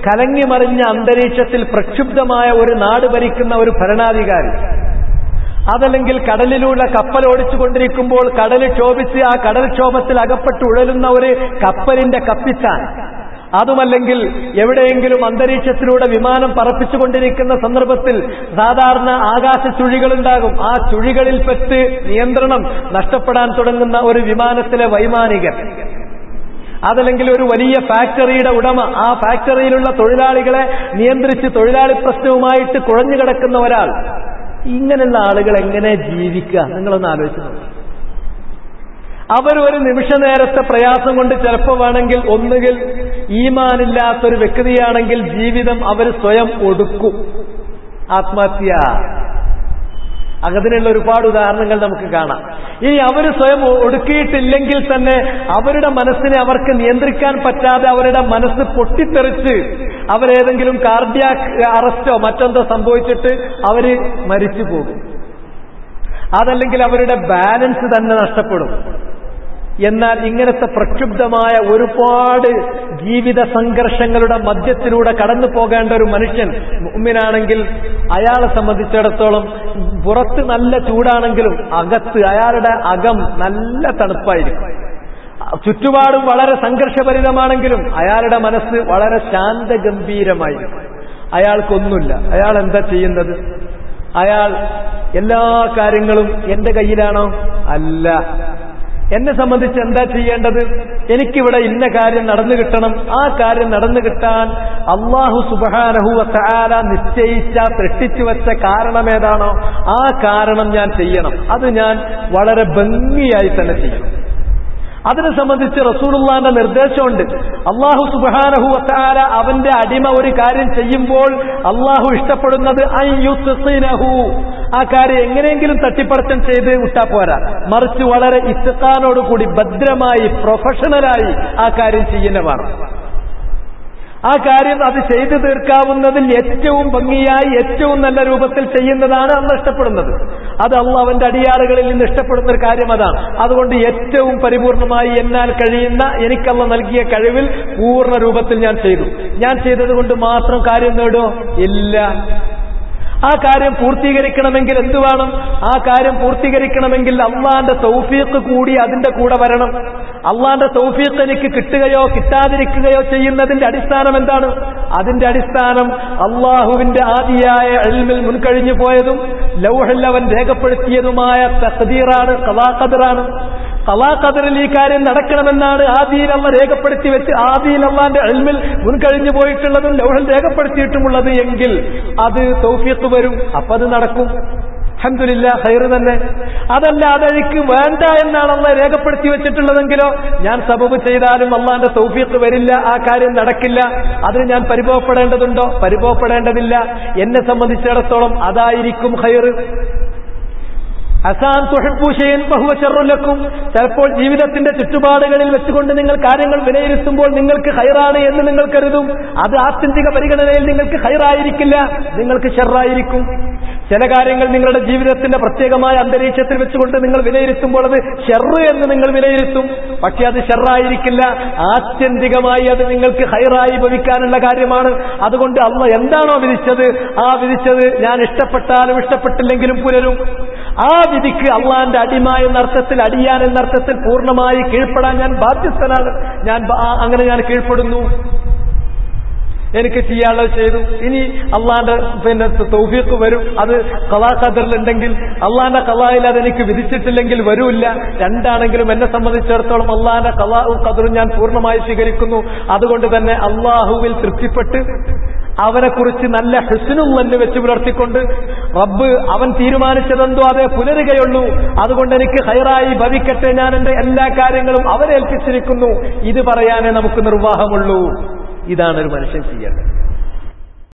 S1: കലങ്ങിമറിഞ്ഞ അന്തരീക്ഷത്തിൽ പ്രക്ഷുബ്ധമായ ഒരു നാട് ഭരിക്കുന്ന ഒരു ഭരണാധികാരി, അതല്ലെങ്കിൽ കടലിലൂടെ കപ്പൽ ഓടിച്ചുകൊണ്ടിരിക്കുമ്പോൾ കടൽ ക്ഷോഭിച്ച് ആ കടൽക്ഷോഭത്തിൽ അകപ്പെട്ട് ഉഴലുന്ന ഒരു കപ്പലിന്റെ കപ്പിത്താൻ, അതുമല്ലെങ്കിൽ എവിടെയെങ്കിലും അന്തരീക്ഷത്തിലൂടെ വിമാനം പറപ്പിച്ചുകൊണ്ടിരിക്കുന്ന സന്ദർഭത്തിൽ സാധാരണ ആകാശ ചുഴികളുണ്ടാകും, ആ ചുഴികളിൽ പെട്ട് നിയന്ത്രണം നഷ്ടപ്പെടാൻ തുടങ്ങുന്ന ഒരു വിമാനത്തിലെ വൈമാനികൻ, അതല്ലെങ്കിൽ ഒരു വലിയ ഫാക്ടറിയുടെ ഉടമ, ആ ഫാക്ടറിയിലുള്ള തൊഴിലാളികളെ നിയന്ത്രിച്ച് തൊഴിലാളി പ്രശ്നവുമായിട്ട് കുഴഞ്ഞു കിടക്കുന്ന ഒരാൾ, ഇങ്ങനെയുള്ള ആളുകൾ എങ്ങനെ ജീവിക്കുക? നിങ്ങളൊന്ന് ആലോചിച്ച് നോക്കുക. അവർ ഒരു നിമിഷ നേരത്തെ പ്രയാസം കൊണ്ട് ചിലപ്പോൾ വേണമെങ്കിൽ ഒന്നുകിൽ ഈമാനില്ലാത്തൊരു വ്യക്തിയാണെങ്കിൽ ജീവിതം അവർ സ്വയം ഒടുക്കും, ആത്മഹത്യ. അതിനുള്ള ഒരുപാട് ഉദാഹരണങ്ങൾ നമുക്ക് കാണാം. ഇനി അവർ സ്വയം ഒടുക്കിയിട്ടില്ലെങ്കിൽ തന്നെ അവരുടെ മനസ്സിനെ അവർക്ക് നിയന്ത്രിക്കാൻ പറ്റാതെ അവരുടെ മനസ്സ് പൊട്ടിത്തെറിച്ച് അവരേതെങ്കിലും കാർഡിയാക് അറസ്റ്റോ മറ്റെന്തോ സംഭവിച്ചിട്ട് അവര് മരിച്ചു പോകും. അതല്ലെങ്കിൽ അവരുടെ ബാലൻസ് തന്നെ നഷ്ടപ്പെടും. എന്നാൽ ഇങ്ങനത്തെ പ്രക്ഷുബ്ധമായ ഒരുപാട് ജീവിത സംഘർഷങ്ങളുടെ മധ്യത്തിലൂടെ കടന്നു പോകേണ്ട ഒരു മനുഷ്യൻ മുഅ്മിനാണെങ്കിൽ അയാളെ സംബന്ധിച്ചിടത്തോളം പുറത്ത് നല്ല ചൂടാണെങ്കിലും അകത്ത് അയാളുടെ അകം നല്ല തണുപ്പായിരിക്കും. ചുറ്റുപാടും വളരെ സംഘർഷഭരിതമാണെങ്കിലും അയാളുടെ മനസ്സ് വളരെ ശാന്തഗംഭീരമായിരിക്കും. അയാൾക്കൊന്നുമില്ല. അയാൾ എന്താ ചെയ്യുന്നത്? അയാൾ എല്ലാ കാര്യങ്ങളും എന്റെ കയ്യിലാണോ? അല്ല. എന്നെ സംബന്ധിച്ച് എന്താ ചെയ്യേണ്ടത്? എനിക്കിവിടെ ഇന്ന കാര്യം നടന്നു കിട്ടണം. ആ കാര്യം നടന്നു കിട്ടാൻ അല്ലാഹു സുബ്ഹാനഹു വ തആല നിശ്ചയിച്ച സൃഷ്ടിച്ചു വെച്ച കാരണം ഏതാണോ ആ കാരണം ഞാൻ ചെയ്യണം. അത് ഞാൻ വളരെ ഭംഗിയായി തന്നെ ചെയ്യണം. അതിനെ സംബന്ധിച്ച് റസൂലുള്ളാഹിന്റെ നിർദ്ദേശമുണ്ട്. അല്ലാഹു സുബ്ഹാനഹു വ തആല അവന്റെ അടിമ ഒരു കാര്യം ചെയ്യുമ്പോൾ അല്ലാഹു ഇഷ്ടപ്പെടുന്നത് അയ്യുത്ഖിനഹു, ആ കാര്യം എങ്ങനെയെങ്കിലും തട്ടിപ്പടച്ചം ചെയ്ത് വിട്ടാ പോരാ, മറിച്ച് വളരെ ഇത്ഖാനോടുകൂടി ഭദ്രമായി പ്രൊഫഷണലായി ആ കാര്യം ചെയ്യുന്നതാണ്. ആ കാര്യം അത് ചെയ്തു തീർക്കാവുന്നതിൽ ഏറ്റവും ഭംഗിയായി ഏറ്റവും നല്ല രൂപത്തിൽ ചെയ്യുന്നതാണ് അള്ളാഹ് ഇഷ്ടപ്പെടുന്നത്. അത് അള്ളാഹ് അവന്റെ അടിയാറുകളിൽ നിന്ന് ഇഷ്ടപ്പെടുന്ന ഒരു കാര്യം അതാണ്. അതുകൊണ്ട് ഏറ്റവും പരിപൂർണമായി എന്നാൽ കഴിയുന്ന എനിക്കള്ള നൽകിയ കഴിവിൽ പൂർണ്ണ രൂപത്തിൽ ഞാൻ ചെയ്തു. ഞാൻ ചെയ്തത് കൊണ്ട് മാത്രം കാര്യം നേടോ? ഇല്ല. ആ കാര്യം പൂർത്തീകരിക്കണമെങ്കിൽ എന്ത് വേണം? ആ കാര്യം പൂർത്തീകരിക്കണമെങ്കിൽ അള്ളാന്റെ തൗഫീഖ് കൂടി അതിന്റെ കൂടെ വരണം. അള്ളാന്റെ തൗഫീഖ് എനിക്ക് കിട്ടുകയോ കിട്ടാതിരിക്കുകയോ ചെയ്യുന്നതിന്റെ അടിസ്ഥാനം എന്താണ്? അതിന്റെ അടിസ്ഥാനം അള്ളാഹുവിന്റെ ആദിയായ ഇൽമിൽ മുൻകഴിഞ്ഞു പോയതും ലൗഹിൽ അവൻ രേഖപ്പെടുത്തിയതുമായ തഖ്ദീറാണ്, ഖദാ ഖദറാണ്. ഖദാ ഖദറിൽ ഈ കാര്യം നടക്കണമെന്നാണ് ആദിയിൽ അള്ളാഹ് രേഖപ്പെടുത്തി വെച്ച് ആദിയിൽ അള്ളാന്റെ ഇൽമിൽ മുൻകഴിഞ്ഞു പോയിട്ടുള്ളതും ലൗഹിൽ രേഖപ്പെടുത്തിയിട്ടുമുള്ളത് എങ്കിൽ അത് തൗഫീഖ് വരും. അപ്പൊ അത് നടക്കും. അൽഹംദുലില്ലാ, ഖൈർ തന്നെ. അതല്ല, അതെനിക്ക് വേണ്ട എന്നാണ് അള്ളാഹ് രേഖപ്പെടുത്തി വെച്ചിട്ടുള്ളതെങ്കിലോ ഞാൻ സബബ് ചെയ്താലും അള്ളാന്റെ തൗഫീഖ് വരില്ല, ആ കാര്യം നടക്കില്ല. അതിന് ഞാൻ പരിഭവപ്പെടേണ്ടതുണ്ടോ? പരിഭവപ്പെടേണ്ടതില്ല. എന്നെ സംബന്ധിച്ചിടത്തോളം അതായിരിക്കും ഖൈർ. അസാൻ തുഹിബ്ബു ശൈഅൻ ഫഹുവ ശർറുൻ ലക്കും. ചിലപ്പോൾ ജീവിതത്തിന്റെ ചുറ്റുപാടുകളിൽ വെച്ചുകൊണ്ട് നിങ്ങൾ കാര്യങ്ങൾ വിലയിരുത്തുമ്പോൾ നിങ്ങൾക്ക് ഖൈറാണ് എന്ന് നിങ്ങൾ കരുതും. അത് ആത്യന്തിക പരിഗണനയിൽ നിങ്ങൾക്ക് ഖൈറായിരിക്കില്ല, നിങ്ങൾക്ക് ശർറായിരിക്കും. ചില കാര്യങ്ങൾ നിങ്ങളുടെ ജീവിതത്തിന്റെ പ്രത്യേകമായ അന്തരീക്ഷത്തിൽ വെച്ചുകൊണ്ട് നിങ്ങൾ വിലയിരുത്തുമ്പോൾ അത് ശർറ് എന്ന് നിങ്ങൾ വിലയിരുത്തും. പക്ഷെ അത് ശർറായിരിക്കില്ല. ആത്യന്തികമായി അത് നിങ്ങൾക്ക് ഖൈറായി ഭവിക്കാനുള്ള കാര്യമാണ്. അതുകൊണ്ട് അല്ലാഹ് എന്താണോ വിധിച്ചത് ആ വിധിച്ചത് ഞാൻ ഇഷ്ടപ്പെട്ടാലും ഇഷ്ടപ്പെട്ടില്ലെങ്കിലും പുലരും. ആ വിധിക്ക് അള്ളാന്റെ അടിമ എന്നർത്ഥത്തിൽ, അടിയാൻ എന്നർത്ഥത്തിൽ പൂർണ്ണമായി കീഴ്പ്പെടാൻ ഞാൻ ബാധ്യസ്ഥനാണ്. ഞാൻ കീഴ്പ്പെടുന്നു. എനിക്ക് ചെയ്യാനുള്ളത് ചെയ്തു. ഇനി അള്ളാന്റെ തൗഫീഖ് വരും. അത് ഖദാ ഖദറിലുണ്ടെങ്കിൽ, അള്ളാന്റെ ഖദായിൽ അതെനിക്ക് വിധിച്ചിട്ടില്ലെങ്കിൽ വരൂല്ല. രണ്ടാണെങ്കിലും എന്നെ സംബന്ധിച്ചിടത്തോളം അള്ളാന്റെ ഖദാഉ ഖദറും ഞാൻ പൂർണ്ണമായി സ്വീകരിക്കുന്നു. അതുകൊണ്ട് തന്നെ അള്ളാഹുവിൽ തൃപ്തിപ്പെട്ട് അവനെക്കുറിച്ച് നല്ല ഹുസ്നുൽ വെച്ച് പുലർത്തിക്കൊണ്ട് റബ്ബ് അവൻ തീരുമാനിച്ചതെന്തോ അതേ പുലരുകയുള്ളൂ. അതുകൊണ്ട് എനിക്ക് ഖൈറായി ഭവിക്കട്ടെ, ഞാൻ എന്റെ എല്ലാ കാര്യങ്ങളും അവരെ ഏൽപ്പിച്ചിരിക്കുന്നു, ഇത് പറയാനേ നമുക്ക് നിർവാഹമുള്ളൂ. ഇതാണ് ഒരു മനുഷ്യൻ ചെയ്യേണ്ടത്.